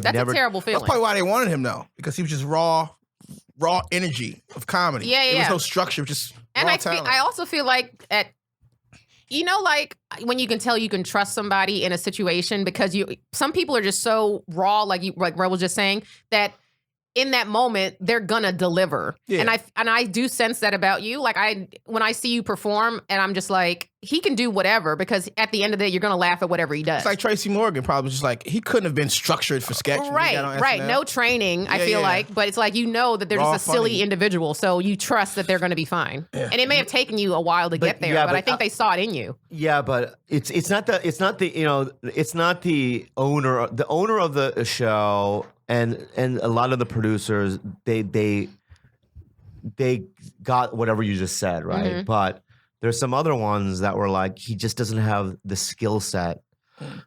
Speaker 1: That's
Speaker 3: never.
Speaker 1: a terrible feeling.
Speaker 2: That's probably why they wanted him though, because he was just raw energy of comedy.
Speaker 1: Yeah,
Speaker 2: There was
Speaker 1: yeah.
Speaker 2: no structure, just
Speaker 1: And
Speaker 2: raw talent.
Speaker 1: I also feel like like when you can tell you can trust somebody in a situation because some people are just so raw, like Rell was just saying, that in that moment they're gonna deliver.
Speaker 2: Yeah.
Speaker 1: And I do sense that about you. Like when I see you perform, and I'm just like, he can do whatever because at the end of the day you're gonna laugh at whatever he does.
Speaker 2: It's like Tracy Morgan probably was just like, he couldn't have been structured for sketch. when he got on
Speaker 1: Right.
Speaker 2: SNL.
Speaker 1: No training, I
Speaker 2: Yeah,
Speaker 1: feel
Speaker 2: yeah.
Speaker 1: like, but it's like that they're
Speaker 2: Raw,
Speaker 1: just a silly
Speaker 2: funny.
Speaker 1: individual, so you trust that they're going to be fine.
Speaker 2: Yeah.
Speaker 1: And it may have taken you a while to get there,
Speaker 3: yeah,
Speaker 1: but I
Speaker 3: but,
Speaker 1: think they saw it in you.
Speaker 3: Yeah, but it's not the owner of the show and a lot of the producers they got whatever you just said, right?
Speaker 1: Mhm.
Speaker 3: But there's some other ones that were like, he just doesn't have the skill set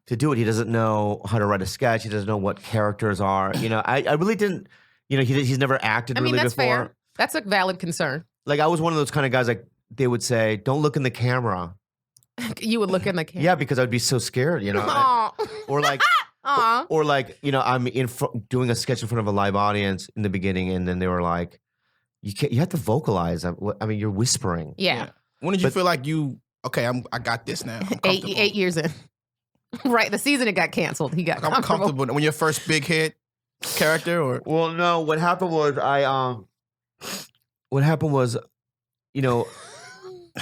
Speaker 3: to do it. He doesn't know how to write a sketch. He doesn't know what characters are. I really didn't. He's never acted
Speaker 1: I mean,
Speaker 3: really
Speaker 1: that's
Speaker 3: before.
Speaker 1: fair. That's a valid concern.
Speaker 3: Like I was one of those kind of guys. Like they would say, "Don't look in the camera."
Speaker 1: You would look in the camera.
Speaker 3: Yeah, because I'd be so scared.
Speaker 1: Aw.
Speaker 3: Or like.
Speaker 1: Aw.
Speaker 3: Or like, I'm doing a sketch in front of a live audience in the beginning, and then they were like, "You have to vocalize. I mean, you're whispering."
Speaker 1: Yeah.
Speaker 2: When did you feel like I got this now? I'm comfortable.
Speaker 1: 8 years in. Right. The season it got canceled. He got
Speaker 2: Like, I'm comfortable. When your first big hit character, or
Speaker 3: Well, no. What happened was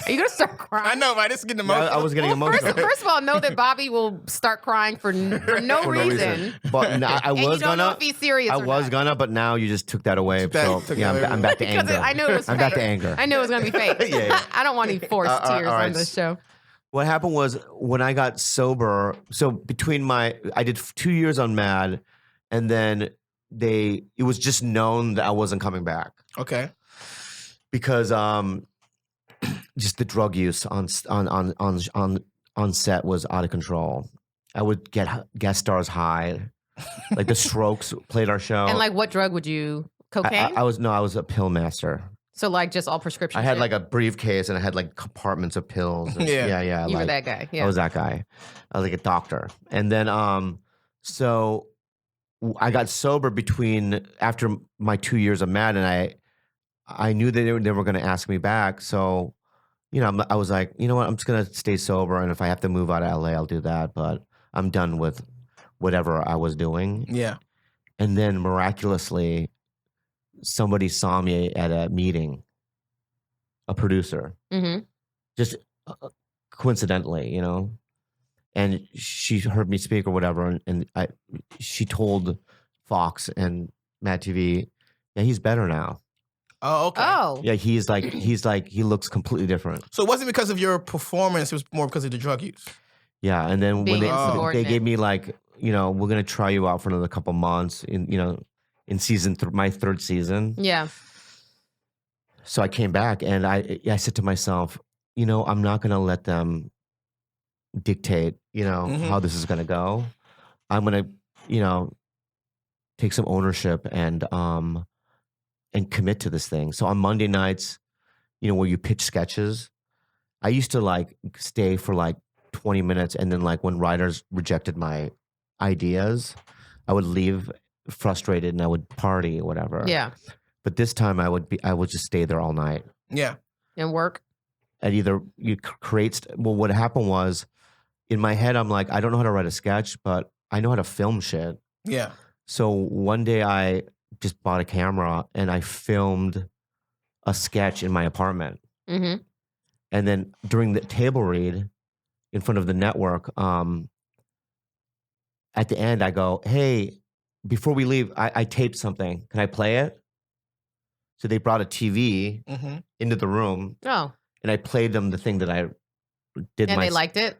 Speaker 1: Are you gonna start crying?
Speaker 2: I know, right? This is getting emotional.
Speaker 3: I was getting emotional.
Speaker 1: First of all, know that Bobby will start crying for no
Speaker 3: For no
Speaker 1: reason.
Speaker 3: But I
Speaker 1: And
Speaker 3: was
Speaker 1: you don't know
Speaker 3: gonna.
Speaker 1: if he's serious
Speaker 3: I
Speaker 1: or
Speaker 3: was
Speaker 1: not.
Speaker 3: gonna, but now you just took that away.
Speaker 2: Took that away.
Speaker 3: I'm back to
Speaker 1: Because
Speaker 3: anger.
Speaker 1: I knew it was
Speaker 3: I'm
Speaker 1: fake.
Speaker 3: back to anger.
Speaker 1: I knew it was gonna be fake.
Speaker 3: Yeah.
Speaker 1: I don't want any forced
Speaker 3: all
Speaker 1: tears
Speaker 3: right.
Speaker 1: on this show.
Speaker 3: What happened was when I got sober. So between I did 2 years on Mad, and then it was just known that I wasn't coming back
Speaker 2: Okay.
Speaker 3: because just the drug use on set was out of control. I would get guest stars high, like the Strokes played our show.
Speaker 1: And like, what drug would you? Cocaine?
Speaker 3: I was a pill master.
Speaker 1: So like, just all prescription.
Speaker 3: I had
Speaker 1: shit?
Speaker 3: like a briefcase and I had like compartments of pills. And,
Speaker 2: Yeah.
Speaker 3: yeah.
Speaker 1: You were
Speaker 3: like,
Speaker 1: that guy. Yeah.
Speaker 3: I was that guy. I was like a doctor. And then so I got sober after my 2 years of Mad, and I knew that they were going to ask me back. So, I was like, you know what? I'm just going to stay sober, and if I have to move out of LA, I'll do that. But I'm done with whatever I was doing.
Speaker 2: Yeah.
Speaker 3: And then miraculously, somebody saw me at a meeting, a producer,
Speaker 1: Mm-hmm.
Speaker 3: just coincidentally, and she heard me speak or whatever, and she told Fox and Mad TV, yeah, he's better now.
Speaker 2: Oh, okay.
Speaker 1: Oh.
Speaker 3: Yeah, he looks completely different.
Speaker 2: So it wasn't because of your performance; it was more because of the drug use.
Speaker 3: Yeah, and then
Speaker 1: Being
Speaker 3: when they
Speaker 1: insubordinate.
Speaker 3: gave me like, we're gonna try you out for another couple months in season my third season.
Speaker 1: Yeah.
Speaker 3: So I came back and I said to myself, I'm not gonna let them dictate, how this is gonna go. I'm gonna, take some ownership and commit to this thing. So on Monday nights, where you pitch sketches, I used to like stay for like 20 minutes, and then like when writers rejected my ideas, I would leave frustrated and I would party or whatever.
Speaker 1: Yeah.
Speaker 3: But this time I would just stay there all night.
Speaker 2: Yeah.
Speaker 1: And work.
Speaker 3: And either you create. Well, what happened was, in my head, I'm like, I don't know how to write a sketch, but I know how to film shit.
Speaker 2: Yeah.
Speaker 3: So one day I just bought a camera and I filmed a sketch in my apartment.
Speaker 1: Mm-hmm.
Speaker 3: And then during the table read in front of the network, at the end I go, hey, before we leave, I taped something. Can I play it? So they brought a TV into the room.
Speaker 1: Oh.
Speaker 3: And I played them the thing that I did.
Speaker 1: And they liked it?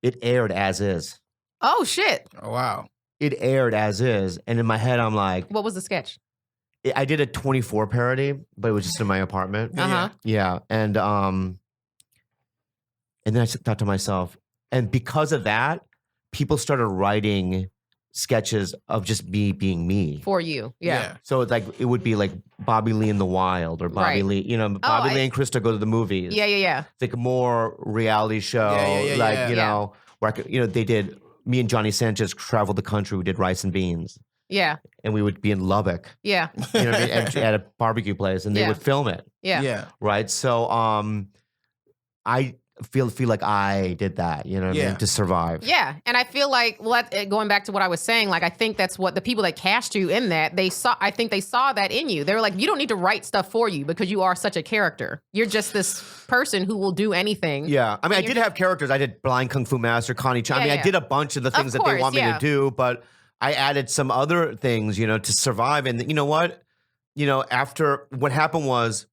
Speaker 3: It aired as is.
Speaker 1: Oh, shit.
Speaker 2: Oh, wow.
Speaker 3: It aired as is. And in my head, I'm like,
Speaker 1: What was the sketch?
Speaker 3: I did a 24 parody, but it was just in my apartment.
Speaker 1: Uh-huh.
Speaker 3: Yeah. And then I thought to myself, and because of that, people started writing sketches of just me being me.
Speaker 1: For you. Yeah.
Speaker 3: So it's like it would be like Bobby Lee in the Wild or Bobby
Speaker 1: Right.
Speaker 3: Lee, Bobby Lee and Krista go to the movies.
Speaker 1: Yeah.
Speaker 3: It's like a more reality show. Where I could, they did, me and Johnny Sanchez traveled the country. We did Rice and Beans.
Speaker 1: Yeah.
Speaker 3: And we would be in Lubbock,
Speaker 1: Yeah.
Speaker 3: at a barbecue place, and they
Speaker 1: Yeah.
Speaker 3: would film it.
Speaker 1: Yeah.
Speaker 2: Yeah.
Speaker 3: Right. So I feel like I did that, you know what I
Speaker 2: Yeah.
Speaker 3: mean, to survive.
Speaker 1: Yeah, and I feel like going back to what I was saying, like I think that's what the people that cast you in that they saw. I think they saw that in you. They were like, you don't need to write stuff for you because you are such a character. You're just this person who will do anything.
Speaker 3: Yeah, I mean, I did have characters. I did Blind Kung Fu Master, Connie Chan. I mean, I did a bunch of the things that they
Speaker 1: course,
Speaker 3: want me
Speaker 1: yeah.
Speaker 3: to do, but I added some other things, to survive. And you know what? After what happened was,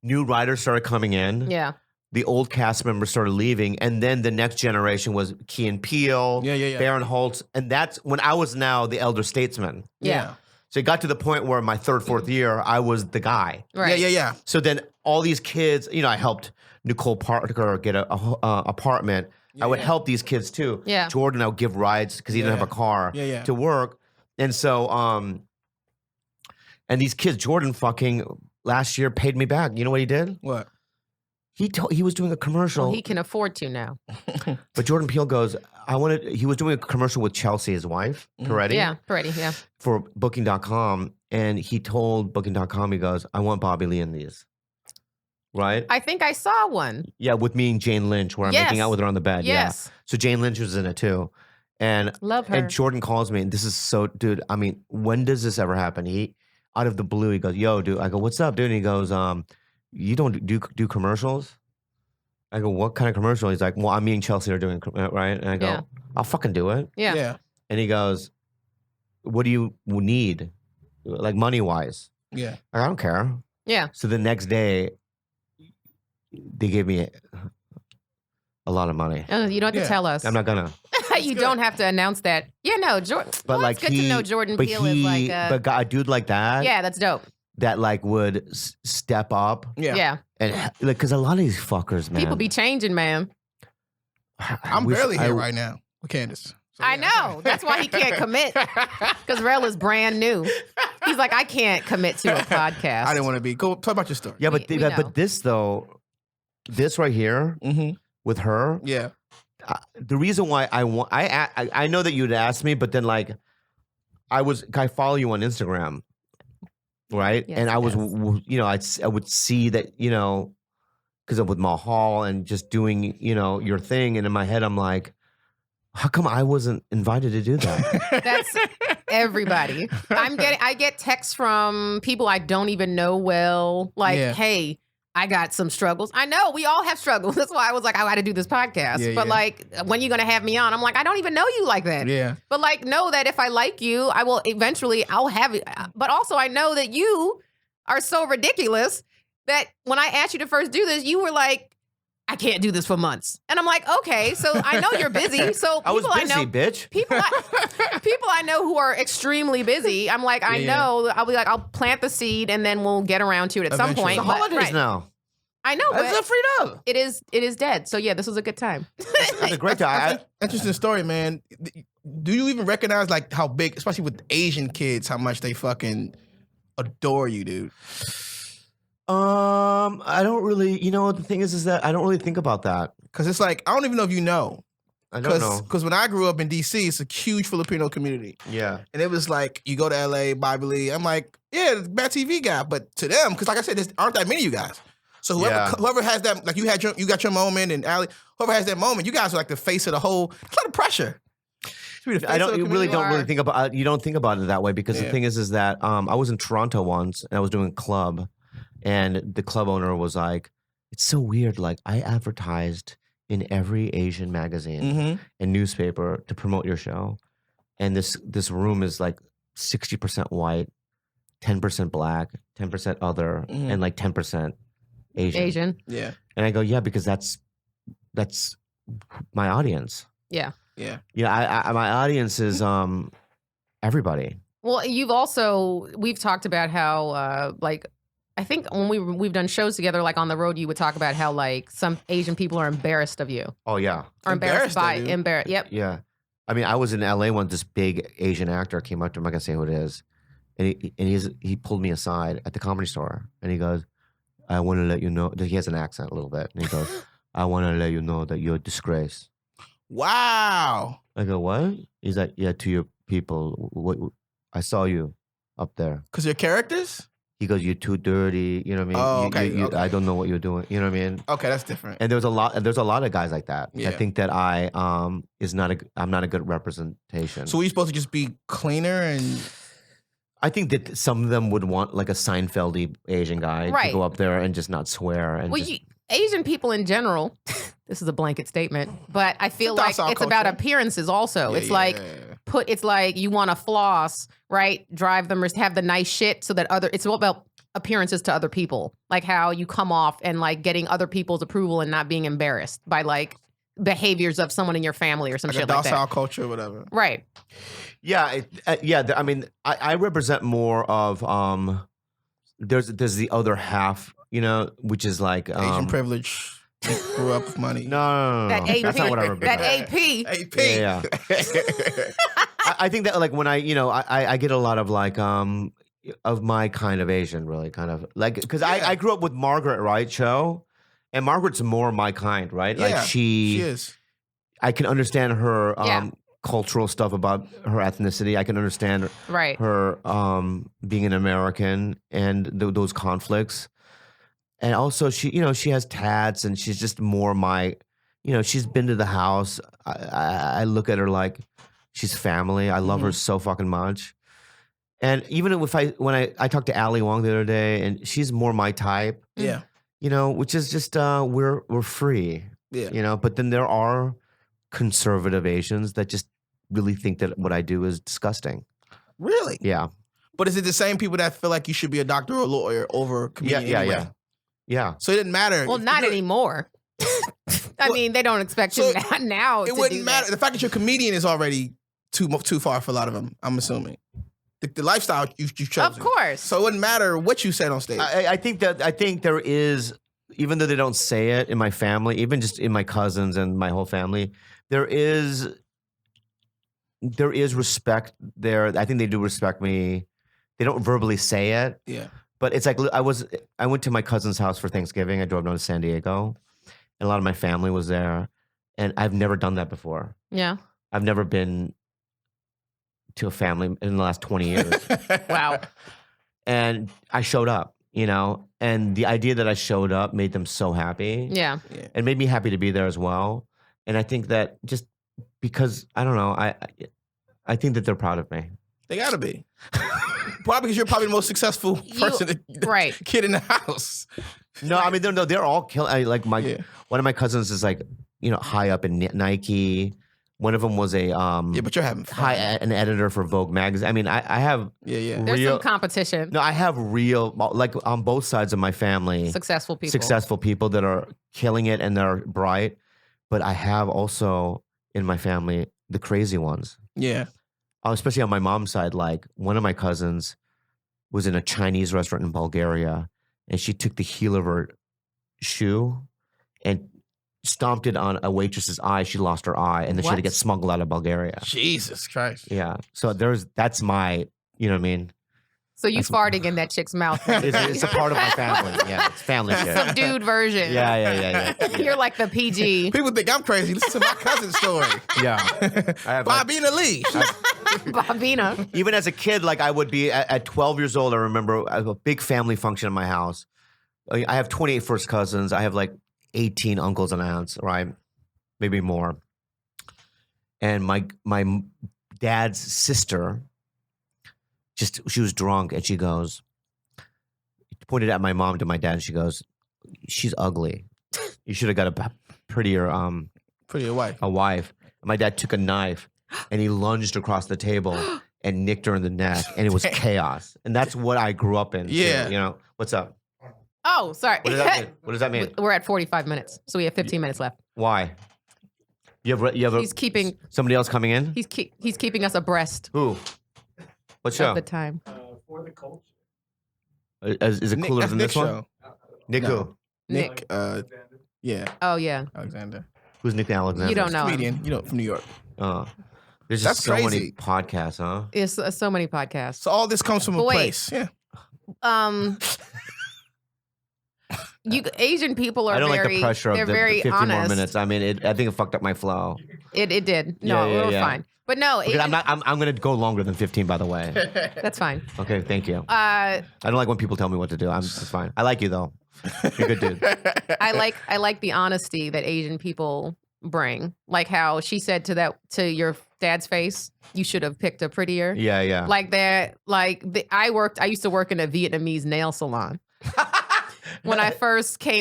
Speaker 3: new writers started coming in.
Speaker 1: Yeah.
Speaker 3: The old cast members started leaving, and then the next generation was Key and Peele, Baron Holtz, and that's when I was now the elder statesman.
Speaker 1: Yeah.
Speaker 3: So it got to the point where my third, fourth year, I was the guy.
Speaker 1: Right.
Speaker 2: Yeah.
Speaker 3: So then all these kids, I helped Nicole Parker get a apartment. I would help these kids too.
Speaker 1: Yeah.
Speaker 3: Jordan, I would give rides because he didn't have a car to work. And so, and these kids, Jordan fucking last year paid me back. You know what he did?
Speaker 2: What?
Speaker 3: He was doing a commercial.
Speaker 1: Well, he can afford to now.
Speaker 3: But Jordan Peele goes, he was doing a commercial with Chelsea, his wife, Peretti.
Speaker 1: Yeah, Peretti, yeah.
Speaker 3: For Booking.com. And he told Booking.com, he goes, I want Bobby Lee in these. Right?
Speaker 1: I think I saw one.
Speaker 3: Yeah, with me and Jane Lynch, where I'm making out with her on the bed.
Speaker 1: Yes.
Speaker 3: Yeah. So Jane Lynch was in it too. And
Speaker 1: Love her.
Speaker 3: And Jordan calls me, and this is so, dude, I mean, when does this ever happen? He, out of the blue, he goes, yo, dude. I go, what's up, dude? And he goes, you don't do commercials? I go, what kind of commercial? He's like, well, me and Chelsea are doing, right? And I go, I'll fucking do it.
Speaker 1: Yeah.
Speaker 3: And he goes, what do you need? Like money-wise?
Speaker 2: Yeah.
Speaker 3: I don't care.
Speaker 1: Yeah.
Speaker 3: So the next day, they gave me a lot of money.
Speaker 1: You don't have to tell us.
Speaker 3: I'm not gonna.
Speaker 1: You don't have to announce that. Yeah, no, Jordan.
Speaker 3: But
Speaker 1: it's good to know Jordan Peele is like
Speaker 3: a dude like that.
Speaker 1: Yeah, that's dope.
Speaker 3: That like would step up.
Speaker 1: Yeah.
Speaker 3: And like, because a lot of these fuckers, man.
Speaker 1: People be changing, man.
Speaker 2: I'm barely here right now with Candice. So,
Speaker 1: I know. That's why he can't commit. Because Rell is brand new. He's like, I can't commit to a podcast.
Speaker 2: I didn't want to be. Go talk about your story.
Speaker 3: Yeah, but but this though, this right here with her.
Speaker 2: Yeah.
Speaker 3: The reason why I know that you'd ask me, but then like I follow you on Instagram, right?
Speaker 1: Yes,
Speaker 3: and I was, I would see that, because I'm with Mahal and just doing, your thing, and in my head I'm like, how come I wasn't invited to do that?
Speaker 1: That's everybody. I get texts from people I don't even know well, like, hey, I got some struggles. I know we all have struggles. That's why I was like, I got to do this podcast. But like, when you going to have me on? I'm like, I don't even know you like that.
Speaker 2: Yeah.
Speaker 1: But like, know that if I like you, I will eventually, I'll have you. But also I know that you are so ridiculous that when I asked you to first do this, you were like, I can't do this for months. And I'm like, okay, so I know you're busy. So
Speaker 3: I was busy,
Speaker 1: know,
Speaker 3: bitch.
Speaker 1: People I know who are extremely busy. I'm like, I know. I'll be like, I'll plant the seed and then we'll get around to it at some point.
Speaker 3: It's the holidays now.
Speaker 1: I know, but
Speaker 3: it's a freed up.
Speaker 1: It is dead. So yeah, this was a good time.
Speaker 3: It's a great time.
Speaker 2: Interesting story, man. Do you even recognize like how big, especially with Asian kids, how much they fucking adore you, dude?
Speaker 3: I don't really. The thing is that I don't really think about that
Speaker 2: because it's like I don't even know if you know.
Speaker 3: I don't know.
Speaker 2: Because when I grew up in DC, it's a huge Filipino community.
Speaker 3: Yeah,
Speaker 2: and it was like you go to LA, Bobby Lee. I'm like, yeah, Bad TV guy, but to them, because like I said, there aren't that many of you guys. So whoever has that, like you got your moment, and Ali, whoever has that moment, you guys are like the face of the whole. It's a lot of pressure.
Speaker 3: I don't. You really don't really think about. You don't think about it that way because the thing is that I was in Toronto once and I was doing a club. And the club owner was like, it's so weird. Like, I advertised in every Asian magazine and newspaper to promote your show. And this room is like 60% white, 10% black, 10% other, and like 10% Asian.
Speaker 2: Yeah.
Speaker 3: And I go, yeah, because that's my audience.
Speaker 1: Yeah.
Speaker 2: Yeah.
Speaker 3: Yeah, my audience is everybody.
Speaker 1: Well, we've talked about how I think when we've done shows together, like on the road, you would talk about how like some Asian people are embarrassed of you.
Speaker 3: Oh yeah,
Speaker 1: or embarrassed by. Yep.
Speaker 3: Yeah, I mean, I was in LA when this big Asian actor came up to him. I'm not gonna say who it is, and he pulled me aside at the Comedy Store, and he goes, "I want to let you know." He has an accent a little bit, and he goes, "I want to let you know that you're a disgrace."
Speaker 2: Wow.
Speaker 3: I go, "What?" He's like, "Yeah, to your people, what I saw you up there."
Speaker 2: Because your characters.
Speaker 3: He goes, "You're too dirty." You know what I mean?
Speaker 2: Oh, okay,
Speaker 3: I don't know what you're doing. You know what I mean?
Speaker 2: Okay, that's different.
Speaker 3: And there's a lot of guys like that.
Speaker 2: Yeah.
Speaker 3: I think that I'm not a good representation.
Speaker 2: So we supposed to just be cleaner and.
Speaker 3: I think that some of them would want like a Seinfeldy Asian guy to go up there and just not swear. And
Speaker 1: Asian people in general, this is a blanket statement, but I feel like it's about appearances also. It's like you want to floss, right? Drive them or have the nice shit so that it's all about appearances to other people. Like how you come off and like getting other people's approval and not being embarrassed by like behaviors of someone in your family or some shit like that.
Speaker 2: Docile culture or whatever.
Speaker 1: Right.
Speaker 3: Yeah. I mean, I represent more of, there's the other half, which is like
Speaker 2: Asian privilege. Grew up with money.
Speaker 3: No.
Speaker 1: That AP.
Speaker 3: That's not what I represent.
Speaker 1: That AP.
Speaker 3: Yeah. I think that like when I get a lot of like of my kind of Asian, really kind of like because I grew up with Margaret, right? Show, and Margaret's more my kind, right? Like she
Speaker 2: is.
Speaker 3: I can understand her cultural stuff about her ethnicity. I can understand her being an American and those conflicts. And also, she has tats, and she's just more my, she's been to the house. I look at her like she's family. I love her so fucking much. And even when I talked to Ali Wong the other day, and she's more my type.
Speaker 2: Yeah.
Speaker 3: which is just we're free.
Speaker 2: Yeah.
Speaker 3: But then there are conservative Asians that just really think that what I do is disgusting.
Speaker 2: Really?
Speaker 3: Yeah.
Speaker 2: But is it the same people that feel like you should be a doctor or a lawyer over comedian?
Speaker 3: Yeah.
Speaker 2: So it didn't matter.
Speaker 1: Well, not anymore. I mean, they don't expect you now.
Speaker 2: It wouldn't matter. The fact that you're a comedian is already too far for a lot of them, I'm assuming. The lifestyle you've chosen.
Speaker 1: Of course.
Speaker 2: So it wouldn't matter what you said on stage.
Speaker 3: I think there is, even though they don't say it in my family, even just in my cousins and my whole family, there is respect there. I think they do respect me. They don't verbally say it.
Speaker 2: Yeah.
Speaker 3: But it's like I went to my cousin's house for Thanksgiving. I drove down to San Diego, and a lot of my family was there, and I've never done that before.
Speaker 1: Yeah.
Speaker 3: I've never been to a family in the last 20 years.
Speaker 1: Wow.
Speaker 3: And I showed up, and the idea that I showed up made them so happy.
Speaker 1: Yeah.
Speaker 3: It made me happy to be there as well. And I think that just because, I don't know, I think that they're proud of me.
Speaker 2: They gotta be. Probably because you're probably the most successful kid in the house.
Speaker 3: No, I mean, they're all killing. One of my cousins is like, high up in Nike. One of them was a
Speaker 2: but you're having fun.
Speaker 3: an editor for Vogue magazine. I mean, I have
Speaker 1: There's some competition.
Speaker 3: No, I have real, like on both sides of my family,
Speaker 1: successful people
Speaker 3: that are killing it and they're bright. But I have also in my family the crazy ones.
Speaker 2: Yeah.
Speaker 3: Especially on my mom's side, like one of my cousins was in a Chinese restaurant in Bulgaria, and she took the heel of her shoe and stomped it on a waitress's eye. She lost her eye, and then she had to get smuggled out of Bulgaria.
Speaker 2: Jesus Christ.
Speaker 3: Yeah. So that's my, you know what I mean?
Speaker 1: So you farting in that chick's mouth.
Speaker 3: It's a part of my family. Yeah, it's family shit.
Speaker 1: Subdued version.
Speaker 3: Yeah.
Speaker 1: You're like the PG.
Speaker 2: People think I'm crazy. Listen to my cousin's story.
Speaker 3: Yeah. I have
Speaker 2: Bobina Lee.
Speaker 1: Bobina.
Speaker 3: Even as a kid, like I would be at 12 years old, I remember a big family function in my house. I have 28 first cousins. I have like 18 uncles and aunts, right? Maybe more. And my dad's sister, she was drunk, and she goes, pointed at my mom to my dad, and she goes, "She's ugly. You should have got a prettier
Speaker 2: wife."
Speaker 3: A wife. And my dad took a knife and he lunged across the table and nicked her in the neck, and it was chaos. And that's what I grew up in.
Speaker 2: Yeah.
Speaker 3: Too, what's up?
Speaker 1: Oh, sorry.
Speaker 3: What does that mean? What does that mean?
Speaker 1: We're at 45 minutes, so we have 15 minutes left.
Speaker 3: Why? You have
Speaker 1: He's keeping
Speaker 3: somebody else coming in?
Speaker 1: He's keeping us abreast.
Speaker 3: Who? What show?
Speaker 1: Of the time.
Speaker 4: For the culture.
Speaker 3: Is it cooler than this one? Nick who?
Speaker 2: Nick, yeah.
Speaker 1: Oh, yeah.
Speaker 2: Alexander.
Speaker 3: Who's Nick Alexander?
Speaker 1: You don't know.
Speaker 2: Comedian, from New York.
Speaker 3: There's just so many podcasts, huh?
Speaker 1: It's so many podcasts.
Speaker 2: So all this comes from a place. Yeah.
Speaker 1: Asian people are
Speaker 3: I don't
Speaker 1: very,
Speaker 3: like the pressure of the
Speaker 1: very
Speaker 3: 15
Speaker 1: honest.
Speaker 3: more minutes. I mean, I think it fucked up my flow.
Speaker 1: It did. No,
Speaker 3: Yeah,
Speaker 1: we're
Speaker 3: yeah.
Speaker 1: fine. But no,
Speaker 3: Okay, I'm going to go longer than 15, by the way.
Speaker 1: that's fine.
Speaker 3: Okay, thank you.
Speaker 1: I
Speaker 3: don't like when people tell me what to do. It's fine. I like you though. You're a good dude.
Speaker 1: like the honesty that Asian people bring. Like how she said to your dad's face, you should have picked a prettier.
Speaker 3: Yeah.
Speaker 1: Like that. I used to work in a Vietnamese nail salon. When I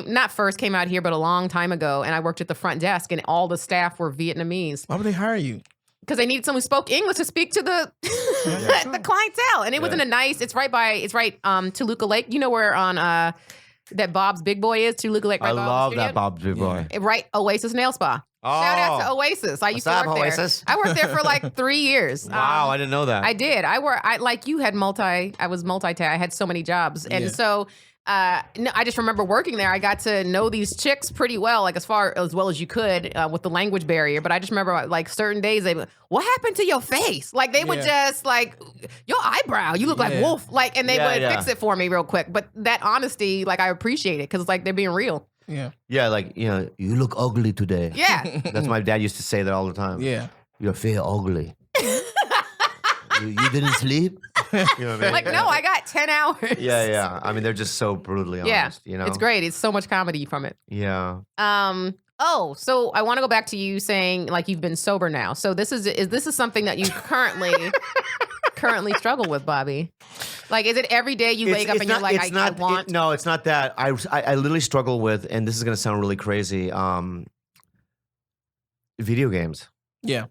Speaker 1: not first came out here, but a long time ago, and I worked at the front desk, and all the staff were Vietnamese.
Speaker 2: Why would they hire you?
Speaker 1: Because they needed someone who spoke English to speak to the the clientele, and it was in a nice. It's right Toluca Lake. You know where on that Bob's Big Boy is? Toluca Lake. Right
Speaker 3: I love that Bob's Big Boy.
Speaker 1: Right, Oasis Nail Spa.
Speaker 3: Oh.
Speaker 1: Shout out to Oasis. I used to work
Speaker 3: Oasis?
Speaker 1: there. I worked there for like 3 years.
Speaker 3: Wow, I didn't know that.
Speaker 1: I did. I like you had I was multi-task. I had so many jobs, and so. No, I just remember working there. I got to know these chicks pretty well, like as well as you could with the language barrier. But I just remember like certain days, what happened to your face? Like they would just like, your eyebrow, you look like Wolf. Like, and they would fix it for me real quick. But that honesty, like I appreciate it because it's like they're being real.
Speaker 2: Yeah.
Speaker 3: Yeah, like, you look ugly today.
Speaker 1: Yeah.
Speaker 3: That's my dad used to say that all the time.
Speaker 2: Yeah.
Speaker 3: You're very ugly. you didn't sleep? You know what I mean?
Speaker 1: Like, no, I got 10 hours.
Speaker 3: Yeah. I mean, they're just so brutally honest,
Speaker 1: It's great. It's so much comedy from it.
Speaker 3: Yeah.
Speaker 1: So I want to go back to you saying like you've been sober now. So this is something that you currently struggle with, Bobby. Like, is it every day you wake up and you're like, I want?
Speaker 3: No, it's not that. I literally struggle with, and this is going to sound really crazy, video games.
Speaker 2: Yeah.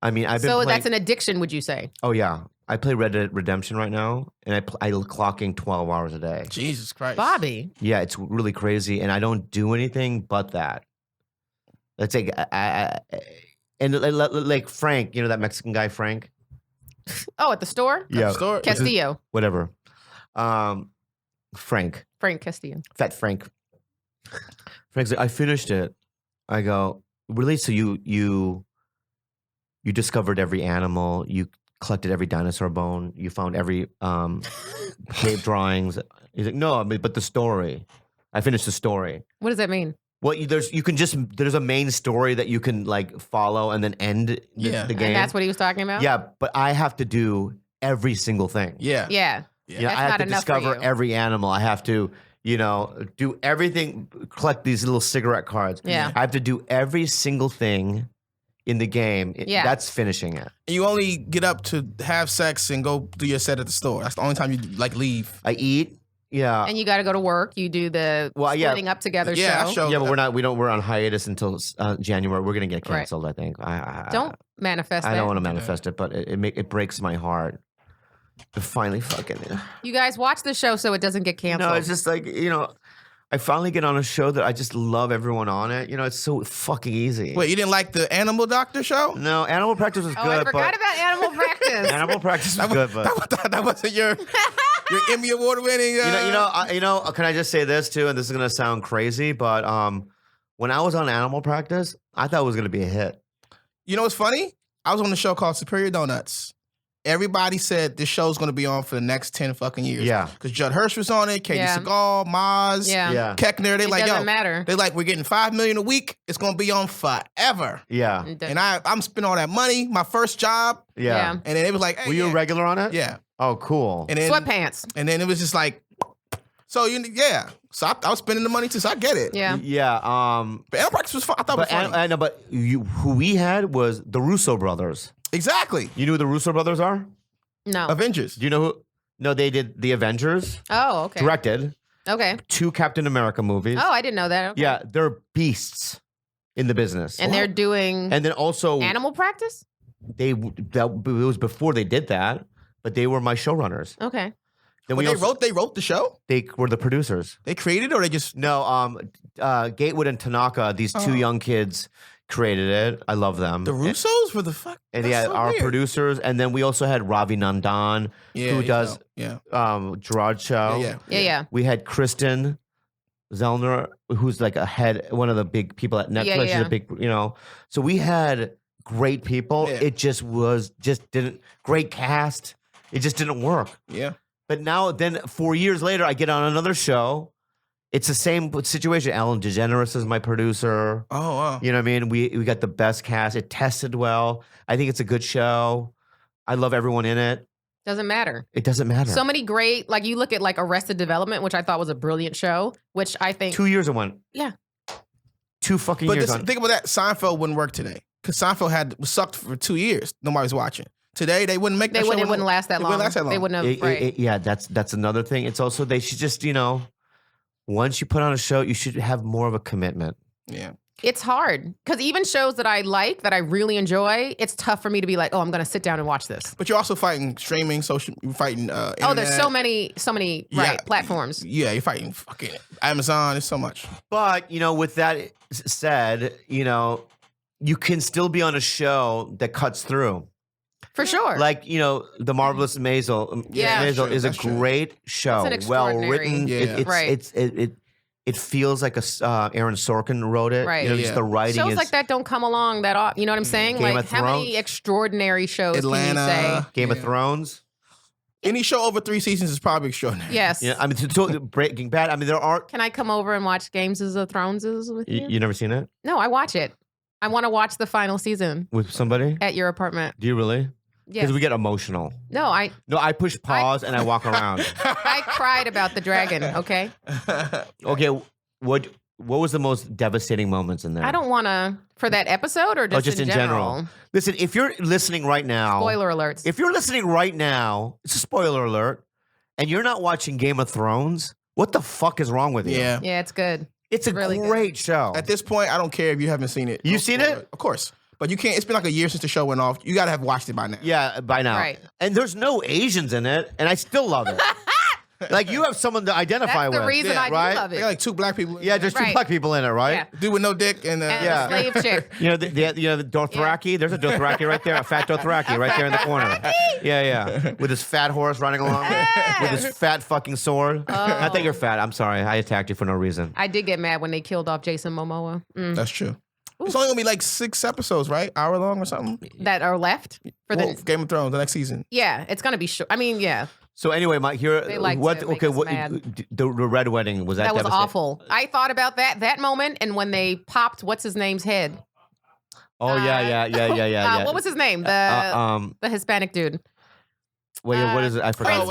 Speaker 3: I mean, I've been
Speaker 1: So
Speaker 3: playing,
Speaker 1: that's an addiction, would you say?
Speaker 3: Oh, yeah. I play Red Dead Redemption right now, and I clocking 12 hours a day.
Speaker 2: Jesus Christ.
Speaker 1: Bobby.
Speaker 3: Yeah, it's really crazy, and I don't do anything but that. Let's say, and like Frank, you know that Mexican guy, Frank?
Speaker 1: Oh, at the store?
Speaker 3: Yeah.
Speaker 2: Store?
Speaker 1: Castillo.
Speaker 3: Whatever. Frank.
Speaker 1: Frank Castillo.
Speaker 3: Fat Frank. Frank's like, I finished it. I go, really? So you discovered every animal, you collected every dinosaur bone, you found every cave drawings. He's like, no, I mean, but the story. I finished the story.
Speaker 1: What does that mean?
Speaker 3: Well, there's a main story that you can like follow and then end the game.
Speaker 1: And that's what he was talking about?
Speaker 3: Yeah, but I have to do every single thing.
Speaker 2: Yeah.
Speaker 1: Yeah.
Speaker 3: You know,
Speaker 1: That's
Speaker 3: I have
Speaker 1: not
Speaker 3: to
Speaker 1: enough for
Speaker 3: discover
Speaker 1: you.
Speaker 3: every animal. I have to, do everything, collect these little cigarette cards.
Speaker 1: Yeah.
Speaker 3: I have to do every single thing in the game.
Speaker 1: Yeah.
Speaker 3: That's finishing it.
Speaker 2: And you only get up to have sex and go do your set at the store. That's the only time you like leave.
Speaker 3: I eat. Yeah.
Speaker 1: And you got to go to work. You do the splitting up together
Speaker 2: Yeah,
Speaker 1: show.
Speaker 3: Yeah, but we're on hiatus until January. We're going to get canceled, I think.
Speaker 1: Don't manifest
Speaker 3: I
Speaker 1: that.
Speaker 3: don't want to manifest it, but it breaks my heart to finally fucking.
Speaker 1: You guys watch the show so it doesn't get canceled.
Speaker 3: No, it's just like, I finally get on a show that I just love everyone on it. It's so fucking easy.
Speaker 2: Wait, you didn't like the Animal Doctor show?
Speaker 3: No, Animal Practice was
Speaker 1: Oh,
Speaker 3: good.
Speaker 1: I forgot about Animal Practice.
Speaker 3: Animal Practice was good, but
Speaker 2: that wasn't your Emmy Award winning.
Speaker 3: Can I just say this too? And this is gonna sound crazy, but when I was on Animal Practice, I thought it was gonna be a hit.
Speaker 2: You know what's funny? I was on the show called Superior Donuts. Everybody said this show's going to be on for the next 10 fucking years.
Speaker 3: Yeah.
Speaker 2: Because Judd Hirsch was on it, Katie
Speaker 1: Yeah.
Speaker 2: Seagal, Maz,
Speaker 1: Yeah.
Speaker 2: Keckner. They
Speaker 1: It
Speaker 2: like,
Speaker 1: doesn't matter.
Speaker 2: They like, we're getting $5 million a week. It's going to be on forever.
Speaker 3: Yeah,
Speaker 2: And I'm spending all that money, my first job.
Speaker 3: yeah.
Speaker 2: And then it was like, hey,
Speaker 3: Were you a regular on it?
Speaker 2: Yeah.
Speaker 3: Oh, cool.
Speaker 2: And then,
Speaker 1: Sweatpants.
Speaker 2: And then it was just like, so So I was spending the money too, so I get it.
Speaker 1: Yeah.
Speaker 3: Yeah.
Speaker 2: But Animal Practice was fun. I thought it was funny.
Speaker 3: I know, but who we had was the Russo brothers.
Speaker 2: Exactly.
Speaker 3: You know who the Russo brothers are?
Speaker 1: No.
Speaker 2: Avengers.
Speaker 3: Do you know who? No, they did the Avengers.
Speaker 1: Oh, okay.
Speaker 3: Directed
Speaker 1: Okay.
Speaker 3: 2 Captain America movies.
Speaker 1: Oh, I didn't know that. Okay.
Speaker 3: Yeah, they're beasts in the business.
Speaker 1: And they're doing
Speaker 3: And then also
Speaker 1: Animal Practice?
Speaker 3: it was before they did that, but they were my showrunners.
Speaker 1: Okay.
Speaker 3: Then
Speaker 2: But they wrote the show?
Speaker 3: They were the producers.
Speaker 2: They created it, or they just
Speaker 3: No, Gatewood and Tanaka, these 2 young kids created it. I love them.
Speaker 2: the Russos were the fuck?
Speaker 3: And
Speaker 2: That's
Speaker 3: yeah,
Speaker 2: so
Speaker 3: our
Speaker 2: weird.
Speaker 3: producers, and then we also had Ravi Nandan, who does Gerard Show.
Speaker 1: Yeah.
Speaker 3: We had Kristen Zellner, who's like one of the big people at Netflix.
Speaker 1: Yeah.
Speaker 3: She's a big, So we had great people.
Speaker 2: Yeah.
Speaker 3: It just didn't, great cast. It just didn't work.
Speaker 2: Yeah.
Speaker 3: But then 4 years later, I get on another show. It's the same situation. Ellen DeGeneres is my producer.
Speaker 2: Oh, wow.
Speaker 3: You know what I mean? We got the best cast. It tested well. I think it's a good show. I love everyone in it.
Speaker 1: Doesn't matter.
Speaker 3: It doesn't matter.
Speaker 1: So many great, like you look at like Arrested Development, which I thought was a brilliant show, which I think
Speaker 3: 2 years it went.
Speaker 1: Yeah.
Speaker 3: 2 fucking
Speaker 2: But
Speaker 3: years on.
Speaker 2: think about that. Seinfeld wouldn't work today because Seinfeld was sucked for 2 years. Nobody was watching. Today they wouldn't make that
Speaker 1: it
Speaker 2: show.
Speaker 1: wouldn't last that
Speaker 2: it
Speaker 1: long.
Speaker 2: wouldn't last that long.
Speaker 1: They wouldn't have. Right.
Speaker 3: Yeah, that's another thing. It's also they should just once you put on a show, you should have more of a commitment.
Speaker 2: Yeah.
Speaker 1: It's hard because even shows that I like, that I really enjoy, it's tough for me to be like, oh, I'm going to sit down and watch this.
Speaker 2: But you're also fighting streaming, social. You're fighting. Internet.
Speaker 1: Oh, there's so many right platforms.
Speaker 2: Yeah, you're fighting fucking Amazon. There's so much.
Speaker 3: But with that said, you can still be on a show that cuts through.
Speaker 1: For sure.
Speaker 3: Like, The Marvelous Maisel.
Speaker 1: Yeah.
Speaker 3: Maisel is a
Speaker 2: That's true.
Speaker 3: great show.
Speaker 1: It's an
Speaker 3: Well
Speaker 1: extraordinary-
Speaker 3: written.
Speaker 2: Yeah.
Speaker 1: Right.
Speaker 3: It feels like Aaron Sorkin wrote it.
Speaker 1: Right.
Speaker 3: Just the writing
Speaker 1: shows
Speaker 3: is
Speaker 1: like that don't come along that often. You know what I'm saying?
Speaker 3: Game
Speaker 1: like
Speaker 3: of
Speaker 1: how many
Speaker 3: Thrones.
Speaker 1: extraordinary shows can you say?
Speaker 2: Atlanta.
Speaker 3: Game of
Speaker 2: Yeah.
Speaker 3: Thrones.
Speaker 2: Any show over 3 seasons is probably extraordinary.
Speaker 1: Yes.
Speaker 3: Yeah, I mean, so Breaking Bad. I mean, there are.
Speaker 1: Can I come over and watch Games of Thrones with you?
Speaker 3: You never seen it
Speaker 1: No, I watch it. I want to watch the final season
Speaker 3: with somebody?
Speaker 1: at your apartment.
Speaker 3: Do you really?
Speaker 1: Yes.
Speaker 3: Because we get emotional.
Speaker 1: No, I
Speaker 3: I push pause and I walk around.
Speaker 1: I cried about the dragon, okay?
Speaker 3: Okay, what was the most devastating moments in there?
Speaker 1: I don't want to for that episode or just,
Speaker 3: in general. Listen, if you're listening right now,
Speaker 1: Spoiler alerts.
Speaker 3: If you're listening right now, it's a spoiler alert. and you're not watching Game of Thrones, what the fuck is wrong with you?
Speaker 2: Yeah.
Speaker 1: Yeah, it's good.
Speaker 3: It's a
Speaker 1: really
Speaker 3: great show.
Speaker 2: At this point, I don't care if you haven't seen it.
Speaker 3: You've seen it?
Speaker 2: Of course. But you can't. It's been like a year since the show went off. You got to have watched it by now.
Speaker 3: Yeah, by now.
Speaker 1: Right.
Speaker 3: And there's no Asians in it, and I still love it. Like, you have someone to identify
Speaker 1: That's
Speaker 3: with.
Speaker 1: the reason I do
Speaker 3: right?
Speaker 1: love
Speaker 2: They
Speaker 1: it.
Speaker 2: got like 2 black people.
Speaker 3: Yeah, there's 2
Speaker 1: Right.
Speaker 3: black people in it, right?
Speaker 1: Yeah.
Speaker 2: Dude with no dick and
Speaker 1: And
Speaker 3: Yeah.
Speaker 1: a slave chick.
Speaker 3: You know, the Dothraki? There's a Dothraki right there, a fat Dothraki right there in the corner. Yeah. With his fat horse running along with his fat fucking sword. I think you're fat. I'm sorry. I attacked you for no reason.
Speaker 1: I did get mad when they killed off Jason Momoa.
Speaker 2: That's true. It's only gonna be like 6 episodes, right? Hour long or something.
Speaker 1: That are left for
Speaker 2: Well,
Speaker 1: the.
Speaker 2: Game of Thrones, the next season.
Speaker 1: Yeah, it's gonna be short. I mean, yeah,
Speaker 3: So anyway, Mike, here,
Speaker 1: They like to make us mad.
Speaker 3: the red wedding, was that
Speaker 1: that was
Speaker 3: devastating?
Speaker 1: awful. I thought about that moment, and when they popped what's his name's head.
Speaker 3: Oh, yeah.
Speaker 1: What was his name? The Hispanic dude.
Speaker 3: Wait, what is it? I forgot.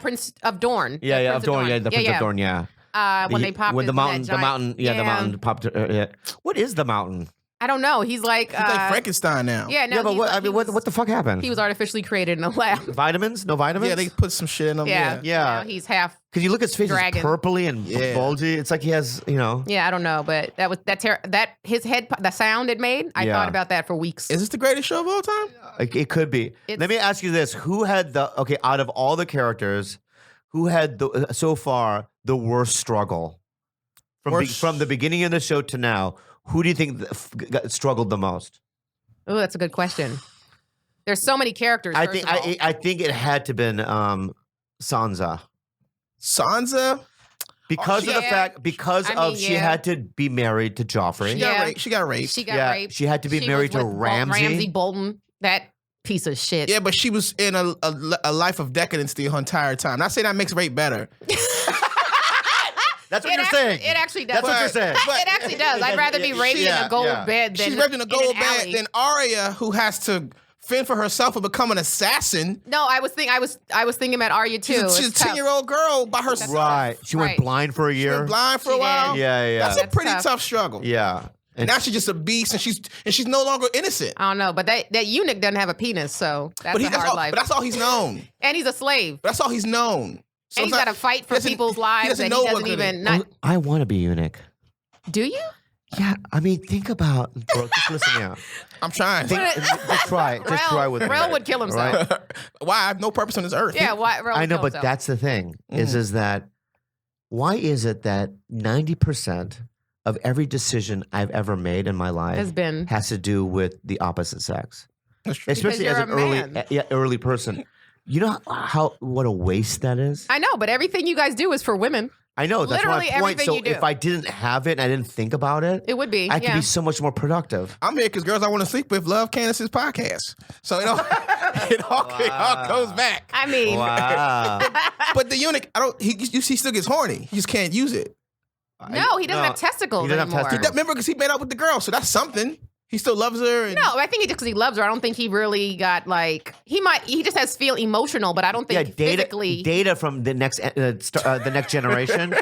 Speaker 1: Prince of Dorne.
Speaker 3: Yeah, of Dorne. Yeah, the Prince of Dorne. Yeah.
Speaker 1: When they popped
Speaker 3: with
Speaker 1: his-
Speaker 3: the mountain,
Speaker 1: that
Speaker 3: the mountain. Yeah, the
Speaker 1: giant-
Speaker 3: mountain popped. Yeah. What is the mountain?
Speaker 1: I don't know. He's like.
Speaker 2: He's like Frankenstein now.
Speaker 1: Yeah, no.
Speaker 3: Yeah, but
Speaker 1: he's
Speaker 3: what?
Speaker 1: like-
Speaker 3: I mean,
Speaker 1: he was-
Speaker 3: what the fuck happened?
Speaker 1: He was artificially created in a lab.
Speaker 3: Vitamins? No vitamins?
Speaker 2: Yeah, they put some shit in him.
Speaker 1: Yeah.
Speaker 3: Yeah.
Speaker 1: Now he's half.
Speaker 3: Because you look at his face,
Speaker 1: Dragon.
Speaker 3: it's purpley and
Speaker 2: Yeah.
Speaker 3: bulgy. It's like he has,
Speaker 1: Yeah, I don't know, but that his head, the sound it made. I
Speaker 3: Yeah.
Speaker 1: thought about that for weeks.
Speaker 2: Is this the greatest show of all time?
Speaker 3: it could be. Let me ask you this: who had out of all the characters, who had so far the worst struggle from the beginning of the show to now? Who do you think struggled the most?
Speaker 1: Oh, that's a good question. There's so many characters.
Speaker 3: I
Speaker 1: first
Speaker 3: think
Speaker 1: of all.
Speaker 3: I think it had to been Sansa.
Speaker 2: Sansa?
Speaker 3: Because of the
Speaker 1: yeah.
Speaker 3: fact, she had to be married to Joffrey.
Speaker 2: She
Speaker 1: Yeah.
Speaker 2: got raped. She got raped.
Speaker 1: She got
Speaker 3: Yeah,
Speaker 1: raped.
Speaker 3: she had to be
Speaker 1: She
Speaker 3: married
Speaker 1: was
Speaker 3: to
Speaker 1: with
Speaker 3: Ramsay.
Speaker 1: Bolton. That piece of shit.
Speaker 2: Yeah, but she was in a life of decadence the entire time. Not saying that makes rape better.
Speaker 3: That's what
Speaker 1: It
Speaker 3: you're
Speaker 1: actually,
Speaker 3: saying.
Speaker 1: It actually does.
Speaker 3: That's what you're saying.
Speaker 1: It actually does. I'd rather be raped in a gold bed than
Speaker 2: She's raped in a gold
Speaker 1: an
Speaker 2: bed
Speaker 1: alley.
Speaker 2: than Arya, who has to fend for herself and become an assassin.
Speaker 1: No, I was thinking about Arya too.
Speaker 2: She's a
Speaker 1: It's tough.
Speaker 2: 10-year-old girl by herself.
Speaker 3: Right. She went
Speaker 1: Right.
Speaker 3: blind for a
Speaker 2: She
Speaker 3: year.
Speaker 2: went blind for
Speaker 1: She
Speaker 2: a while.
Speaker 1: did.
Speaker 3: Yeah.
Speaker 2: That's a
Speaker 1: That's
Speaker 2: pretty
Speaker 1: tough.
Speaker 2: tough struggle.
Speaker 3: Yeah.
Speaker 2: And now she's just a beast, and she's no longer innocent.
Speaker 1: I don't know, but that eunuch doesn't have a penis, so that's a hard life.
Speaker 2: But that's all he's known.
Speaker 1: And he's a slave.
Speaker 2: That's all he's known. So
Speaker 1: And he's
Speaker 2: it's
Speaker 1: got
Speaker 2: not-
Speaker 1: to fight for
Speaker 2: he doesn't-
Speaker 1: people's
Speaker 2: he
Speaker 1: lives
Speaker 2: doesn't
Speaker 1: that
Speaker 2: know
Speaker 1: he
Speaker 2: what
Speaker 1: doesn't
Speaker 2: good
Speaker 1: even.
Speaker 2: is.
Speaker 1: Not,
Speaker 3: I want to be eunuch.
Speaker 1: do you?
Speaker 3: Yeah, I mean, think about, bro. Just listen out.
Speaker 2: I'm trying.
Speaker 3: Just try. Just try with me.
Speaker 1: Rell would kill himself.
Speaker 3: Right?
Speaker 2: Why? I have no purpose on this earth.
Speaker 1: Yeah, why? Rell
Speaker 3: I
Speaker 1: would
Speaker 3: know,
Speaker 1: kill
Speaker 3: but
Speaker 1: himself.
Speaker 3: that's the thing. Is that why is it that 90% of every decision I've ever made in my life
Speaker 1: Has been.
Speaker 3: has to do with the opposite sex,
Speaker 2: That's true.
Speaker 3: especially
Speaker 1: you're
Speaker 3: as an
Speaker 1: a man.
Speaker 3: early person. You know what a waste that is.
Speaker 1: I know, but everything you guys do is for women.
Speaker 3: I know that's
Speaker 1: Literally
Speaker 3: my point.
Speaker 1: everything
Speaker 3: So
Speaker 1: you do.
Speaker 3: if I didn't have it and I didn't think about it,
Speaker 1: It would be.
Speaker 3: I could
Speaker 1: yeah.
Speaker 3: be so much more productive.
Speaker 2: I'm here because girls I want to sleep with love Candice's podcast. So it all goes back.
Speaker 1: I mean,
Speaker 3: Wow.
Speaker 2: But the eunuch, he still gets horny. He just can't use it.
Speaker 1: no, he doesn't have testicles
Speaker 3: he doesn't have
Speaker 1: anymore.
Speaker 3: testicles.
Speaker 2: Remember, because he made out with the girl, so that's something. He still loves her. And
Speaker 1: No, I think it's just because he loves her. I don't think he really got like he just has feel emotional, but I don't think physically.
Speaker 3: Data from the next generation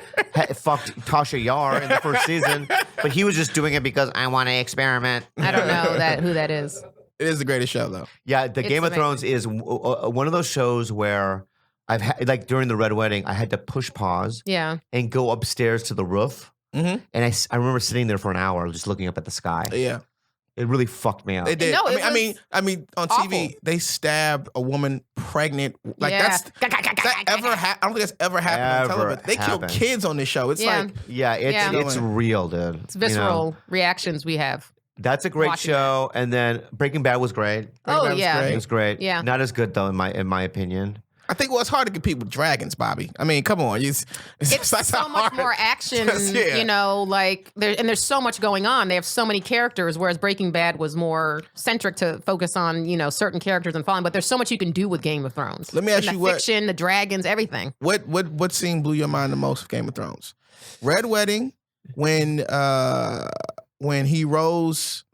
Speaker 3: fucked Tasha Yar in the first season, but he was just doing it because I want to experiment.
Speaker 1: I don't know who that is.
Speaker 2: it is the greatest show, though.
Speaker 3: Yeah, the
Speaker 1: It's
Speaker 3: Game of
Speaker 1: amazing.
Speaker 3: Thrones is one of those shows where I've had, like during the Red Wedding, I had to push pause
Speaker 1: Yeah.
Speaker 3: and go upstairs to the roof,
Speaker 2: Mm-hmm.
Speaker 3: and I remember sitting there for an hour just looking up at the sky.
Speaker 2: Yeah,
Speaker 3: It really fucked me up.
Speaker 2: they did.
Speaker 1: No, it
Speaker 2: I mean, on TV,
Speaker 1: awful.
Speaker 2: they stabbed a woman pregnant. Like
Speaker 1: Yeah.
Speaker 2: that ever happened? I don't think that's ever happened on
Speaker 3: Ever
Speaker 2: television. They killed
Speaker 3: happened.
Speaker 2: kids on this show. It's
Speaker 1: Yeah.
Speaker 2: like
Speaker 3: Yeah, it's
Speaker 2: Yeah.
Speaker 3: real, dude.
Speaker 1: It's visceral reactions we have.
Speaker 3: That's a great
Speaker 1: Watching
Speaker 3: show, and then Breaking Bad was great.
Speaker 1: Oh,
Speaker 2: Bad was
Speaker 1: yeah.
Speaker 2: great.
Speaker 3: It was great.
Speaker 1: Yeah.
Speaker 3: Not as good though, in my opinion.
Speaker 2: I think it's hard to compete with dragons, Bobby. I mean, come on,
Speaker 1: It's
Speaker 2: not
Speaker 1: so
Speaker 2: that
Speaker 1: much
Speaker 2: hard.
Speaker 1: more action,
Speaker 2: Yeah.
Speaker 1: you know, like there's so much going on. They have so many characters, whereas Breaking Bad was more centric to focus on, you know, certain characters and following. But there's so much you can do with Game of Thrones.
Speaker 2: Let me ask
Speaker 1: And
Speaker 2: you
Speaker 1: the
Speaker 2: what-
Speaker 1: fiction, the dragons, everything.
Speaker 2: What scene blew your mind the most of Game of Thrones? Red Wedding, when he rose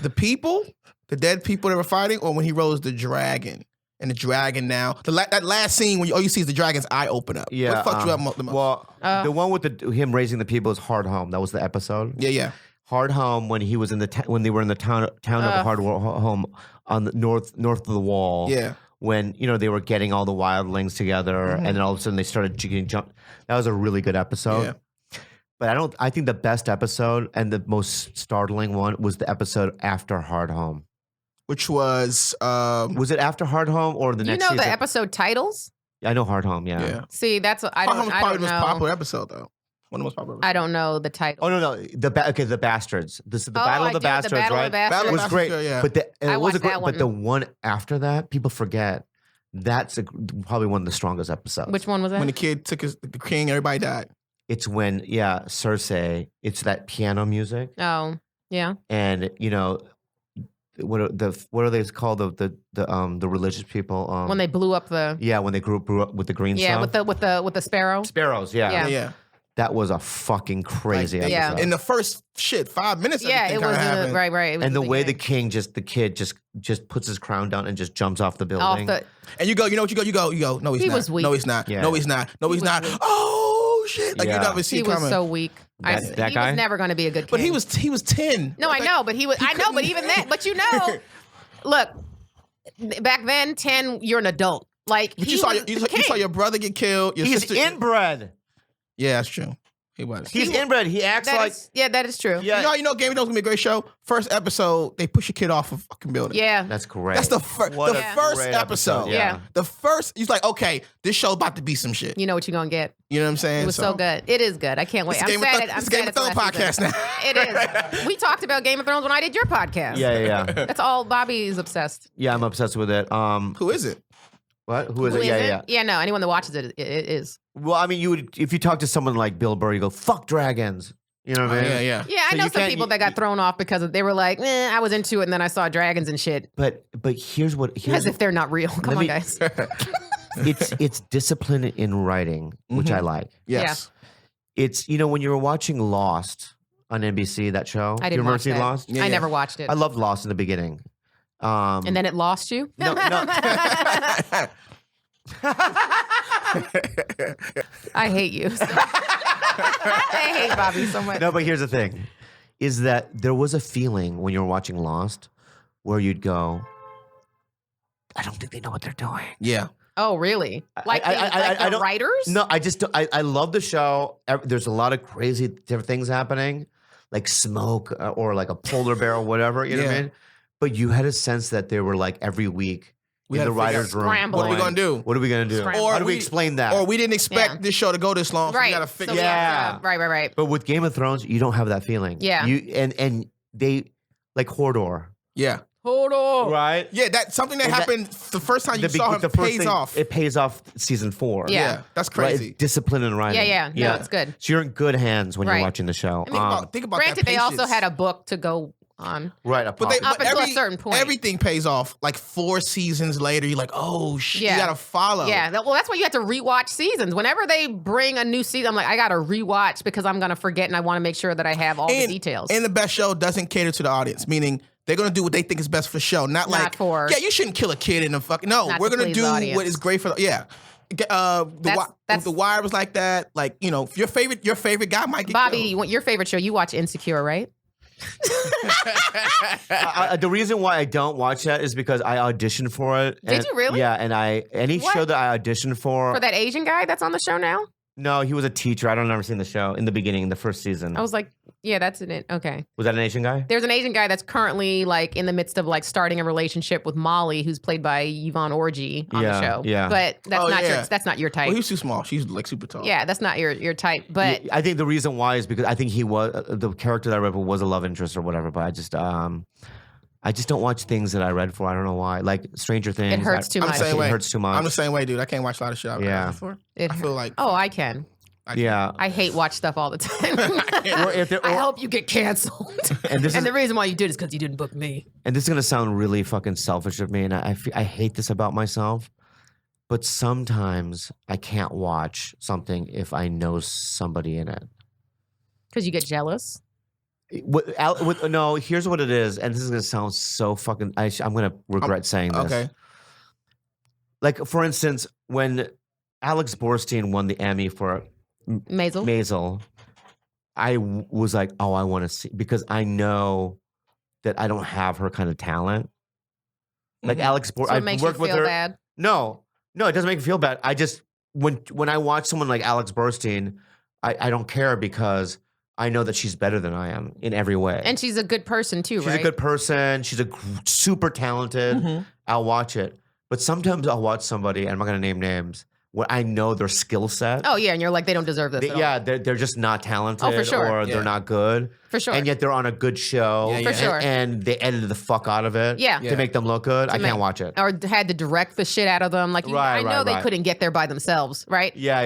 Speaker 2: the people, the dead people that were fighting, or when he rose the dragon. And the dragon now, that last scene when all you see is the dragon's eye open up.
Speaker 3: Yeah.
Speaker 2: What fucked you up the most?
Speaker 3: Well, the one with him raising the people is Hard Home. That was the episode.
Speaker 2: Yeah.
Speaker 3: Hard Home when he was when they were in the town of Hard Home on the north of the wall.
Speaker 2: Yeah.
Speaker 3: when they were getting all the wildlings together, and then all of a sudden they started getting jumped. That was a really good episode.
Speaker 2: Yeah.
Speaker 3: But I think the best episode and the most startling one was the episode after Hard Home.
Speaker 2: Which was
Speaker 3: it after Hard Home or the next season?
Speaker 1: the episode titles?
Speaker 3: I know Hard Home, yeah.
Speaker 1: See, that's what I don't know.
Speaker 2: Hard Home was probably the most popular episode, though. One of the most popular episodes.
Speaker 1: I don't know the title.
Speaker 3: Oh, no. The Bastards. This is the Battle of the Bastards,
Speaker 1: the Battle
Speaker 3: right?
Speaker 1: of the Bastards.
Speaker 3: It was great.
Speaker 2: Yeah.
Speaker 3: But
Speaker 1: I watched that one.
Speaker 3: But the one after that, people forget. That's probably one of the strongest episodes.
Speaker 1: Which one was that?
Speaker 2: When the kid took the king, everybody died.
Speaker 3: It's when, Cersei, it's that piano music.
Speaker 1: Oh, yeah.
Speaker 3: And, what are they called? The religious people?
Speaker 1: When they blew up the...
Speaker 3: Yeah, when they grew up with the green
Speaker 1: Yeah,
Speaker 3: stuff.
Speaker 1: with the sparrow.
Speaker 3: Sparrows, yeah.
Speaker 2: Yeah.
Speaker 3: That was a fucking crazy episode.
Speaker 1: Yeah.
Speaker 2: In the first 5 minutes,
Speaker 1: Yeah, it was right. It was
Speaker 3: And the way
Speaker 1: beginning.
Speaker 3: the kid just puts his crown down and just jumps off the building.
Speaker 2: And you go, you know what you go, no, he's
Speaker 1: He
Speaker 2: not.
Speaker 1: was weak.
Speaker 2: No, he's not.
Speaker 3: Yeah.
Speaker 2: No, he's not. No, he's
Speaker 1: was
Speaker 2: not.
Speaker 1: weak.
Speaker 2: Oh, shit. Like, you never see
Speaker 1: He
Speaker 2: it
Speaker 1: was
Speaker 2: coming.
Speaker 1: so weak.
Speaker 3: That
Speaker 1: He
Speaker 3: guy?
Speaker 1: was never going to be a good king.
Speaker 2: But he was 10.
Speaker 1: No, I know, but he was... I know, but even then... But look, back then, 10, you're an adult. Like,
Speaker 2: But you saw your brother get killed. Your
Speaker 3: He's
Speaker 2: sister,
Speaker 3: inbred.
Speaker 2: Yeah, that's true. He was.
Speaker 3: He's inbred. He acts like...
Speaker 1: that is true.
Speaker 3: Yeah.
Speaker 2: You know Game of Thrones gonna be a great show? First episode, they push a kid off a fucking building.
Speaker 1: Yeah.
Speaker 3: That's great.
Speaker 2: That's the first
Speaker 3: great
Speaker 2: episode.
Speaker 1: Yeah.
Speaker 2: The first, he's like, okay, this show about to be some shit.
Speaker 1: You know what you're going to get.
Speaker 2: You know what I'm saying?
Speaker 1: It was so good. It is good. I can't wait.
Speaker 2: It's a Game of Thrones podcast now.
Speaker 1: It is. We talked about Game of Thrones when I did your podcast.
Speaker 3: Yeah.
Speaker 1: That's all. Bobby is obsessed.
Speaker 3: Yeah, I'm obsessed with it.
Speaker 2: Who is it?
Speaker 3: What? Who is it? Yeah.
Speaker 1: Yeah, no. Anyone that watches it, it is.
Speaker 3: Well, I mean, you would if you talk to someone like Bill Burr, you go, "Fuck dragons." You know what I mean?
Speaker 2: Yeah.
Speaker 1: Yeah, I
Speaker 3: So
Speaker 1: know
Speaker 3: you
Speaker 1: some
Speaker 3: can't-
Speaker 1: people that got thrown off because they were like, I was into it, and then I saw dragons and shit.
Speaker 3: But here's
Speaker 1: As if they're not real. Come on, guys.
Speaker 3: it's discipline in writing, which I like.
Speaker 2: Yes.
Speaker 3: It's when you were watching Lost on NBC, that show.
Speaker 1: I
Speaker 3: you
Speaker 1: didn't
Speaker 3: remember
Speaker 1: watch
Speaker 3: seeing
Speaker 1: that.
Speaker 3: Lost?
Speaker 2: Yeah.
Speaker 1: I never watched it.
Speaker 3: I loved Lost in the beginning.
Speaker 1: And then it lost you?
Speaker 3: No.
Speaker 1: I hate you. I hate Bobby so much.
Speaker 3: No, but here's the thing, is that there was a feeling when you were watching Lost where you'd go, I don't think they know what they're doing.
Speaker 2: Yeah.
Speaker 1: Oh, really? Like
Speaker 3: I
Speaker 1: the
Speaker 3: don't-
Speaker 1: writers?
Speaker 3: No, I love the show. There's a lot of crazy different things happening, like smoke or like a polar bear or whatever, you know what I
Speaker 2: Yeah.
Speaker 3: mean? But you had a sense that they were like every week
Speaker 2: We
Speaker 3: in
Speaker 2: had
Speaker 3: the
Speaker 2: to figure
Speaker 3: writer's
Speaker 2: out
Speaker 3: room.
Speaker 1: scrambling.
Speaker 2: What are we gonna do?
Speaker 3: What are we going to do?
Speaker 1: Scramble.
Speaker 3: How do we explain that?
Speaker 2: Or we didn't expect
Speaker 1: Yeah.
Speaker 2: this show to go this long, so
Speaker 1: Right.
Speaker 2: we gotta
Speaker 1: So
Speaker 2: figure
Speaker 1: we
Speaker 2: it out.
Speaker 1: have to- Right.
Speaker 3: But with Game of Thrones, you don't have that feeling.
Speaker 1: Yeah.
Speaker 3: And they, like Hodor.
Speaker 2: Yeah.
Speaker 1: Hold on.
Speaker 3: Right?
Speaker 2: Yeah, that's something that
Speaker 3: And that-
Speaker 2: happened the first time you saw him
Speaker 3: the first
Speaker 2: pays
Speaker 3: thing-
Speaker 2: off.
Speaker 3: It pays off season 4.
Speaker 1: Yeah.
Speaker 2: That's
Speaker 3: Right?
Speaker 2: crazy.
Speaker 3: Discipline and writing.
Speaker 1: Yeah. No, it's good.
Speaker 3: So you're in good hands when
Speaker 1: Right.
Speaker 3: you're watching the show.
Speaker 2: Think about
Speaker 1: Granted,
Speaker 2: that
Speaker 1: they also
Speaker 2: patience.
Speaker 1: had a book to go on.
Speaker 3: Right.
Speaker 2: But they,
Speaker 1: Up
Speaker 2: but
Speaker 1: until a certain point.
Speaker 2: Everything pays off. Like 4 seasons later, you're like, oh shit,
Speaker 1: Yeah.
Speaker 2: you gotta follow.
Speaker 1: Yeah, well, that's why you have to rewatch seasons. Whenever they bring a new season, I'm like, I gotta rewatch because I'm gonna forget and I want to make sure that I have all the details.
Speaker 2: And the best show doesn't cater to the audience, meaning they're gonna do what they think is best for the show, not like
Speaker 1: for-
Speaker 2: yeah, you shouldn't kill a kid in the fucking no.
Speaker 1: Not
Speaker 2: We're
Speaker 1: to
Speaker 2: gonna
Speaker 1: please
Speaker 2: do
Speaker 1: the audience.
Speaker 2: what is great for the
Speaker 1: That's-
Speaker 2: the Wire was like that. Like if your favorite guy might get
Speaker 1: Bobby,
Speaker 2: killed.
Speaker 1: your favorite show? You watch Insecure, right?
Speaker 3: The reason why I don't watch that is because I auditioned for it.
Speaker 1: Did you really?
Speaker 3: Yeah, and any
Speaker 1: What?
Speaker 3: show that I auditioned for.
Speaker 1: For that Asian guy that's on the show now?
Speaker 3: No, he was a teacher. I don't ever seen the show in the beginning, the first season.
Speaker 1: I was like, yeah, that's it. Okay.
Speaker 3: Was that an Asian guy?
Speaker 1: There's an Asian guy that's currently like in the midst of like starting a relationship with Molly, who's played by Yvonne Orji on the show.
Speaker 3: yeah.
Speaker 1: But that's
Speaker 2: Oh,
Speaker 1: not
Speaker 2: yeah.
Speaker 1: that's not your type.
Speaker 2: Well, he was too small. She's like super tall.
Speaker 1: Yeah, that's not your type. But
Speaker 3: I think the reason why is because I think he was the character that I read for was a love interest or whatever. But I just don't watch things that I read for. I don't know why. Like Stranger Things.
Speaker 1: it hurts too
Speaker 2: I'm
Speaker 1: much.
Speaker 2: the same way.
Speaker 3: It hurts too much.
Speaker 2: I'm the same way, dude. I can't watch a lot of shit I've
Speaker 3: Yeah.
Speaker 2: read before.
Speaker 1: It
Speaker 2: I feel like
Speaker 1: Oh, I can.
Speaker 3: Yeah.
Speaker 1: I hate watch stuff all the time.
Speaker 3: Or if there-
Speaker 1: I
Speaker 3: or-
Speaker 1: hope you get canceled.
Speaker 3: And this is-
Speaker 1: the reason why you did is because you didn't book me.
Speaker 3: And this is gonna sound really fucking selfish of me, and I hate this about myself. But sometimes I can't watch something if I know somebody in it.
Speaker 1: Because you get jealous.
Speaker 3: No, here's what it is, and this is gonna sound so fucking. I'm gonna regret saying this.
Speaker 2: okay.
Speaker 3: Like for instance, when Alex Borstein won the Emmy for
Speaker 1: Maisel.
Speaker 3: Maisel, I was like, oh, I want to see, because I know that I don't have her kind of talent. Like
Speaker 2: Mhm.
Speaker 3: Alex
Speaker 1: So it
Speaker 3: I've
Speaker 1: makes you
Speaker 3: worked with
Speaker 1: feel
Speaker 3: her.
Speaker 1: bad.
Speaker 3: No, it doesn't make me feel bad. I just when I watch someone like Alex Burstein, I don't care because I know that she's better than I am in every way.
Speaker 1: And she's a good person too,
Speaker 3: she's
Speaker 1: right?
Speaker 3: a good person. She's super talented.
Speaker 2: Mm-hmm.
Speaker 3: I'll watch it. But sometimes I'll watch somebody, and I'm not going to name names, where I know their skill set.
Speaker 1: Oh, yeah, and you're like, they don't deserve this at all.
Speaker 3: They're just not talented
Speaker 1: for sure.
Speaker 3: or they're not good.
Speaker 1: For sure.
Speaker 3: And yet they're on a good show.
Speaker 2: Yeah, yeah.
Speaker 1: For sure.
Speaker 3: And they edited the fuck out of it to make them look good. I can't watch it.
Speaker 1: Or had to direct the shit out of them. Like, I know they couldn't get there by themselves, right?
Speaker 3: Yeah.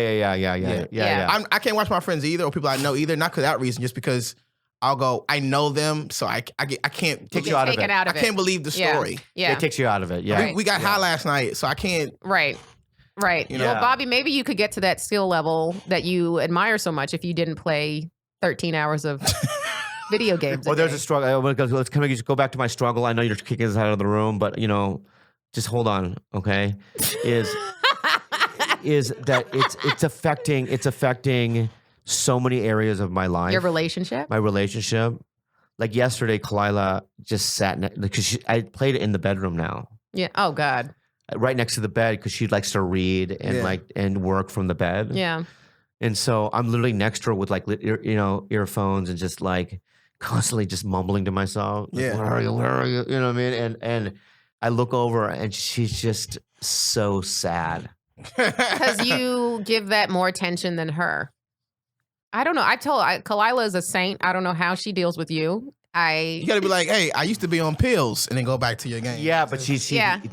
Speaker 2: I can't watch my friends either or people I know either. Not for that reason, just because I'll go, I know them, so I can't
Speaker 3: take you out of it.
Speaker 1: Out of
Speaker 2: I can't believe the story.
Speaker 1: Yeah.
Speaker 3: It takes you out of it. Yeah.
Speaker 2: We got high last night, so I can't.
Speaker 1: Right.
Speaker 2: You know?
Speaker 1: Well, Bobby, maybe you could get to that skill level that you admire so much if you didn't play 13 hours of video games.
Speaker 3: Well, there's a struggle. Let's kind of just go back to my struggle. I know you're kicking us out of the room, but just hold on, okay? Is that it's affecting so many areas of my life.
Speaker 1: Your relationship?
Speaker 3: My relationship. Like yesterday, Kalila just sat because I played it in the bedroom now.
Speaker 1: Yeah. Oh God.
Speaker 3: Right next to the bed because she likes to read and and work from the bed.
Speaker 1: Yeah.
Speaker 3: And so I'm literally next to her with earphones and just like constantly just mumbling to myself. Like, where are you? Where are you? You know what I mean? And I look over and she's just so sad.
Speaker 1: Because you give that more attention than her. I don't know. Kalila is a saint. I don't know how she deals with you. You
Speaker 2: gotta be like, hey, I used to be on pills, and then go back to your game.
Speaker 3: Yeah, but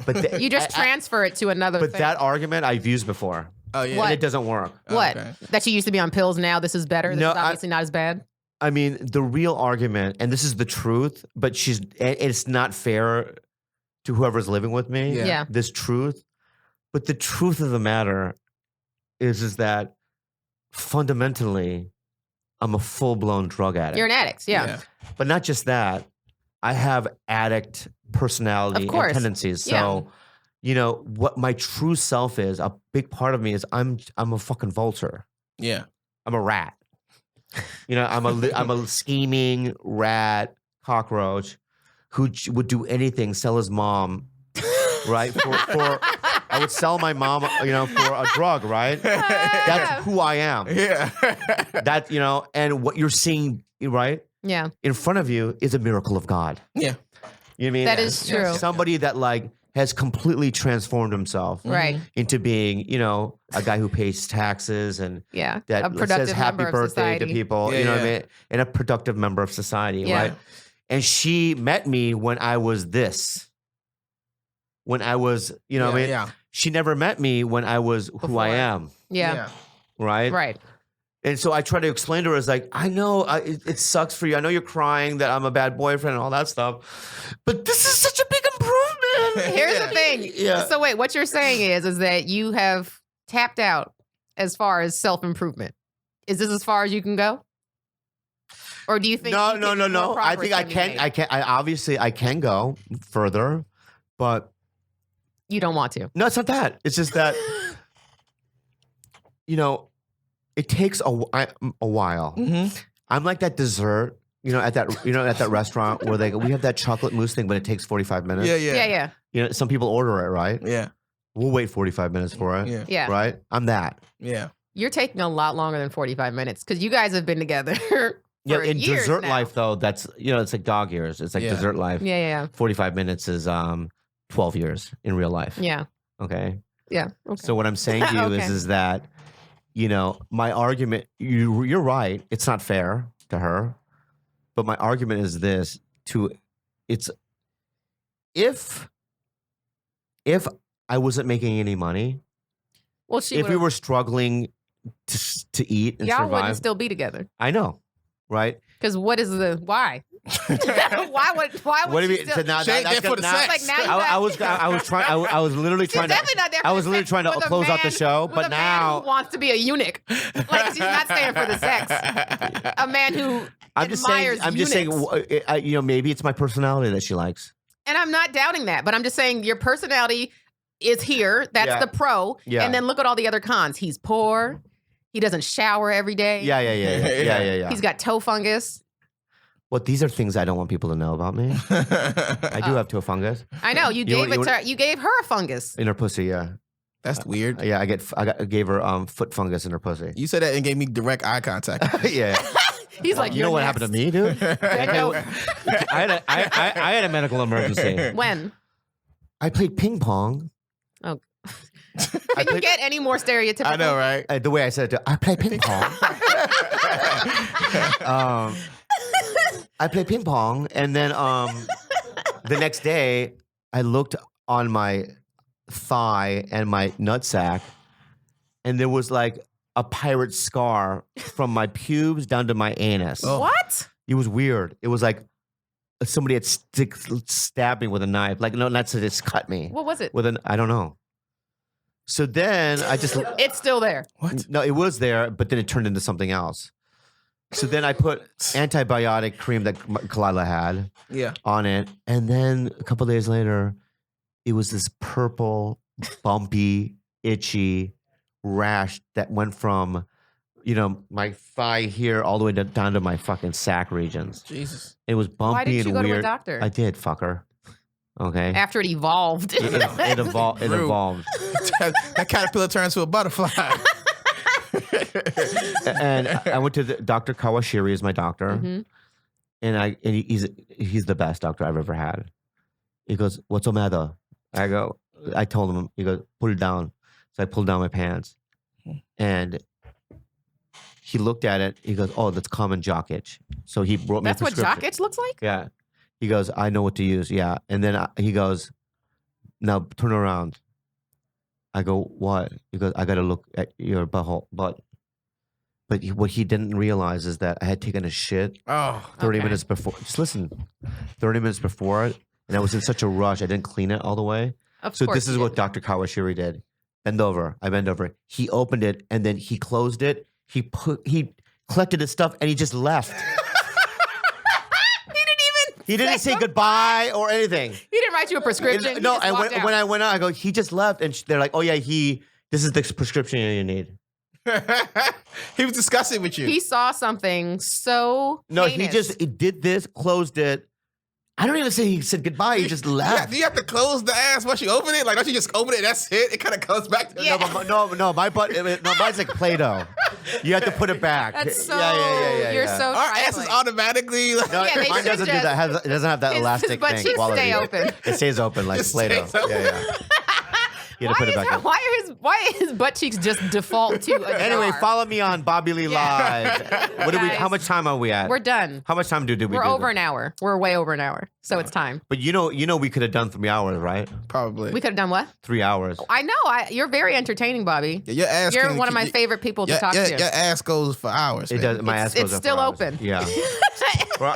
Speaker 3: but
Speaker 1: you just transfer it to another.
Speaker 3: But
Speaker 1: thing.
Speaker 3: that argument I've used before.
Speaker 2: Oh yeah,
Speaker 1: what?
Speaker 3: And it doesn't work.
Speaker 1: What?
Speaker 2: Okay.
Speaker 1: That she used to be on pills. Now this is better. This is obviously not as bad.
Speaker 3: I mean, the real argument, and this is the truth, but it's not fair to whoever's living with me.
Speaker 1: Yeah.
Speaker 3: This truth, but the truth of the matter is that fundamentally, I'm a full-blown drug addict.
Speaker 1: You're an addict, yeah.
Speaker 3: But not just that. I have addict personality and tendencies. So, what my true self is, a big part of me is I'm a fucking vulture.
Speaker 2: Yeah.
Speaker 3: I'm a rat. I'm a scheming rat cockroach who would do anything, sell his mom, right? For I would sell my mom, for a drug, right? That's who I am.
Speaker 2: Yeah.
Speaker 3: That, and what you're seeing, right?
Speaker 1: Yeah.
Speaker 3: In front of you is a miracle of God.
Speaker 2: Yeah.
Speaker 3: You know what I mean?
Speaker 1: That is true.
Speaker 3: Somebody that has completely transformed himself into being, a guy who pays taxes and that says happy birthday to people, you know what I mean? And a productive member of society, right? And she met me when I was this. When I was, what I mean?
Speaker 2: Yeah.
Speaker 3: She never met me when I was who I am.
Speaker 1: Yeah.
Speaker 3: Right?
Speaker 1: Right.
Speaker 3: And so I try to explain to her, it's like, I know it sucks for you. I know you're crying that I'm a bad boyfriend and all that stuff. But this is such a big improvement.
Speaker 1: Here's the thing.
Speaker 3: Yeah.
Speaker 1: So wait, what you're saying is that you have tapped out as far as self-improvement. Is this as far as you can go? Or do you think
Speaker 3: No.
Speaker 1: I
Speaker 3: think I can go further, but
Speaker 1: you don't want to.
Speaker 3: No, it's not that. It's just that it takes a while.
Speaker 2: Mm-hmm.
Speaker 3: I'm like that dessert, at that restaurant where we have that chocolate mousse thing, but it takes 45 minutes.
Speaker 1: Yeah.
Speaker 3: Some people order it, right?
Speaker 2: Yeah.
Speaker 3: We'll wait 45 minutes for it.
Speaker 1: Yeah.
Speaker 3: Right? I'm that.
Speaker 2: Yeah.
Speaker 1: You're taking a lot longer than 45 minutes because you guys have been together for
Speaker 3: in
Speaker 1: years
Speaker 3: dessert
Speaker 1: now.
Speaker 3: life, though, that's, it's like dog years. It's like dessert life.
Speaker 1: Yeah.
Speaker 3: 45 minutes is 12 years in real life.
Speaker 1: Yeah.
Speaker 3: Okay?
Speaker 1: Yeah. Okay.
Speaker 3: So what I'm saying to you is that, my argument, you're right. It's not fair to her. But my argument is this, if I wasn't making any money,
Speaker 1: well,
Speaker 3: if we were struggling to eat and
Speaker 1: y'all
Speaker 3: survive,
Speaker 1: wouldn't still be together.
Speaker 3: I know, right?
Speaker 1: Because what is the why? why would
Speaker 3: What do you
Speaker 1: she
Speaker 3: mean?
Speaker 1: still?
Speaker 3: So now,
Speaker 2: She ain't
Speaker 3: that's
Speaker 2: there for the
Speaker 3: now,
Speaker 2: sex.
Speaker 1: Like now you
Speaker 3: I was literally trying to.
Speaker 1: definitely not there for
Speaker 3: I was
Speaker 1: the
Speaker 3: literally
Speaker 1: sex
Speaker 3: trying to
Speaker 1: with a
Speaker 3: close out the
Speaker 1: man-
Speaker 3: show,
Speaker 1: with
Speaker 3: but
Speaker 1: a man
Speaker 3: now
Speaker 1: who wants to be a eunuch. Like she's not staying for the sex. A man who
Speaker 3: I'm just saying.
Speaker 1: eunuchs.
Speaker 3: Maybe it's my personality that she likes.
Speaker 1: And I'm not doubting that, but I'm just saying your personality is here. That's the pro.
Speaker 3: Yeah.
Speaker 1: And then look at all the other cons. He's poor. He doesn't shower every day.
Speaker 3: Yeah.
Speaker 1: He's got toe fungus.
Speaker 3: Well, these are things I don't want people to know about me. I do have toe fungus
Speaker 1: I know you gave you gave her a fungus.
Speaker 3: in her pussy. Yeah,
Speaker 2: That's weird.
Speaker 3: yeah. I gave her foot fungus in her pussy.
Speaker 2: You said that and gave me direct eye contact.
Speaker 3: Yeah.
Speaker 1: He's like,
Speaker 3: You know what happened to me, dude? I had a medical emergency.
Speaker 1: When?
Speaker 3: I played ping pong.
Speaker 1: Oh. Can you get any more stereotypical?
Speaker 2: I know, right?
Speaker 3: The way I said it, I play ping pong. I play ping pong, and then the next day I looked on my thigh and my nutsack, and there was like a pirate scar from my pubes down to my anus.
Speaker 2: Oh.
Speaker 1: What?
Speaker 3: It was weird. It was like somebody had stabbed me with a knife. Like no, not to just cut me.
Speaker 1: What was it?
Speaker 3: I don't know. So then I just
Speaker 1: It's still there.
Speaker 2: What?
Speaker 3: no, it was there, but then it turned into something else. So then I put antibiotic cream that Kalila had
Speaker 2: Yeah.
Speaker 3: on it, and then a couple days later, it was this purple, bumpy, itchy rash that went from, my thigh here all the way down to my fucking sack regions.
Speaker 2: Jesus.
Speaker 3: It was bumpy
Speaker 1: Why didn't
Speaker 3: and
Speaker 1: you go
Speaker 3: weird.
Speaker 1: to a doctor?
Speaker 3: I did, fucker. Okay.
Speaker 1: After it evolved.
Speaker 3: It evolved. It
Speaker 2: Rude.
Speaker 3: evolved.
Speaker 2: That caterpillar turned to a butterfly.
Speaker 3: And I went to Dr. Kawashiri is my doctor,
Speaker 1: Mhm.
Speaker 3: and he's the best doctor I've ever had. He goes, "What's the matter?" I told him. He goes, "Pull it down." So I pulled down my pants, and he looked at it. He goes, "Oh, that's common jock itch." So he brought me.
Speaker 1: That's
Speaker 3: a
Speaker 1: what
Speaker 3: prescription.
Speaker 1: jock itch looks like?
Speaker 3: Yeah. He goes, "I know what to use." Yeah, and then he goes, "Now turn around." I go, "What?" He goes, "I got to look at your butthole." But what he didn't realize is that I had taken a shit
Speaker 2: Oh.
Speaker 3: 30
Speaker 1: Okay.
Speaker 3: minutes before. Just listen, 30 minutes before it, and I was in such a rush. I didn't clean it all the way.
Speaker 1: Of
Speaker 3: So
Speaker 1: course
Speaker 3: this is
Speaker 1: you
Speaker 3: what
Speaker 1: did.
Speaker 3: Dr. Kawashiri did. Bend over. I bend over. He opened it and then he closed it. He collected his stuff and he just left. He didn't say goodbye or anything.
Speaker 1: He didn't write you a prescription.
Speaker 3: No,
Speaker 1: He just
Speaker 3: and
Speaker 1: walked out.
Speaker 3: when I went out, I go, he just left. And they're like, "Oh yeah, this is the prescription you need."
Speaker 2: He was discussing with you.
Speaker 1: He saw something so
Speaker 3: No,
Speaker 1: heinous.
Speaker 3: he did this, closed it. I don't even say he said goodbye. He just left.
Speaker 2: Do you have to close the ass once you open it? Like, don't you just open it and that's it? It kind of comes back to
Speaker 1: Yeah.
Speaker 3: No, my butt. No, mine's like Play-Doh. You have to put it back.
Speaker 1: That's so.
Speaker 3: Yeah.
Speaker 1: You're so.
Speaker 2: Our ass is
Speaker 1: trifling.
Speaker 2: automatically like,
Speaker 3: No,
Speaker 1: Yeah, they
Speaker 3: mine
Speaker 1: should
Speaker 3: doesn't do
Speaker 1: just-
Speaker 3: that. It doesn't have that
Speaker 1: His
Speaker 3: elastic
Speaker 1: butt
Speaker 3: thing.
Speaker 1: cheeks
Speaker 3: quality.
Speaker 1: stay open.
Speaker 3: It stays open like
Speaker 2: It
Speaker 3: Play-Doh.
Speaker 2: stays open.
Speaker 3: Yeah. You have to put it back in.
Speaker 1: Why are his butt cheeks just default to a
Speaker 3: Anyway,
Speaker 1: jar?
Speaker 3: follow me on Bobby Lee Live.
Speaker 1: Guys,
Speaker 3: How much time are we at?
Speaker 1: We're done.
Speaker 3: How much time did we
Speaker 1: We're
Speaker 3: do?
Speaker 1: over an hour. We're way over an hour. So it's time.
Speaker 3: But you know, we could have done 3 hours, right?
Speaker 2: probably.
Speaker 1: We could have done what?
Speaker 3: 3 hours.
Speaker 1: I know. You're very entertaining, Bobby.
Speaker 2: Yeah, your ass.
Speaker 1: You're
Speaker 2: can-
Speaker 1: one of my favorite people to
Speaker 2: your,
Speaker 1: talk
Speaker 2: your,
Speaker 1: to.
Speaker 2: Your ass goes for hours.
Speaker 3: It
Speaker 2: man.
Speaker 3: does. My ass goes
Speaker 1: It's
Speaker 3: up
Speaker 1: still
Speaker 3: for hours.
Speaker 1: open.
Speaker 3: Yeah. Well,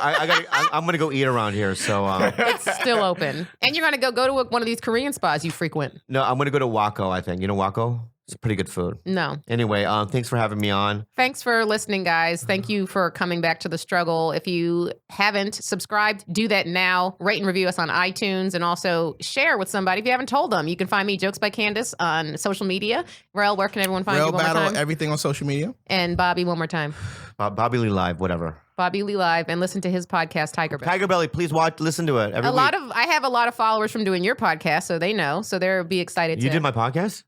Speaker 3: I'm gonna go eat around here. So
Speaker 1: It's still open. And you're going to go to one of these Korean spas you frequent.
Speaker 3: no, I'm gonna go to Waco. I think you know Waco. It's pretty good food.
Speaker 1: No.
Speaker 3: Anyway, thanks for having me on.
Speaker 1: Thanks for listening, guys. Thank you for coming back to the struggle. If you haven't subscribed, do that now. Rate and review us on iTunes and also share with somebody if you haven't told them. You can find me, Jokes by Candice, on social media. Rell, where can everyone find
Speaker 2: Rell
Speaker 1: you one
Speaker 2: Battle,
Speaker 1: more time?
Speaker 2: everything on social media.
Speaker 1: And Bobby, one more time.
Speaker 3: Bobby Lee Live, whatever.
Speaker 1: Bobby Lee Live, and listen to his podcast, Tiger Belly.
Speaker 3: Tiger Belly, please listen to it. Every week.
Speaker 1: I have a lot of followers from doing your podcast, so they know. So they'll be excited.
Speaker 3: You
Speaker 1: to,
Speaker 3: did my podcast?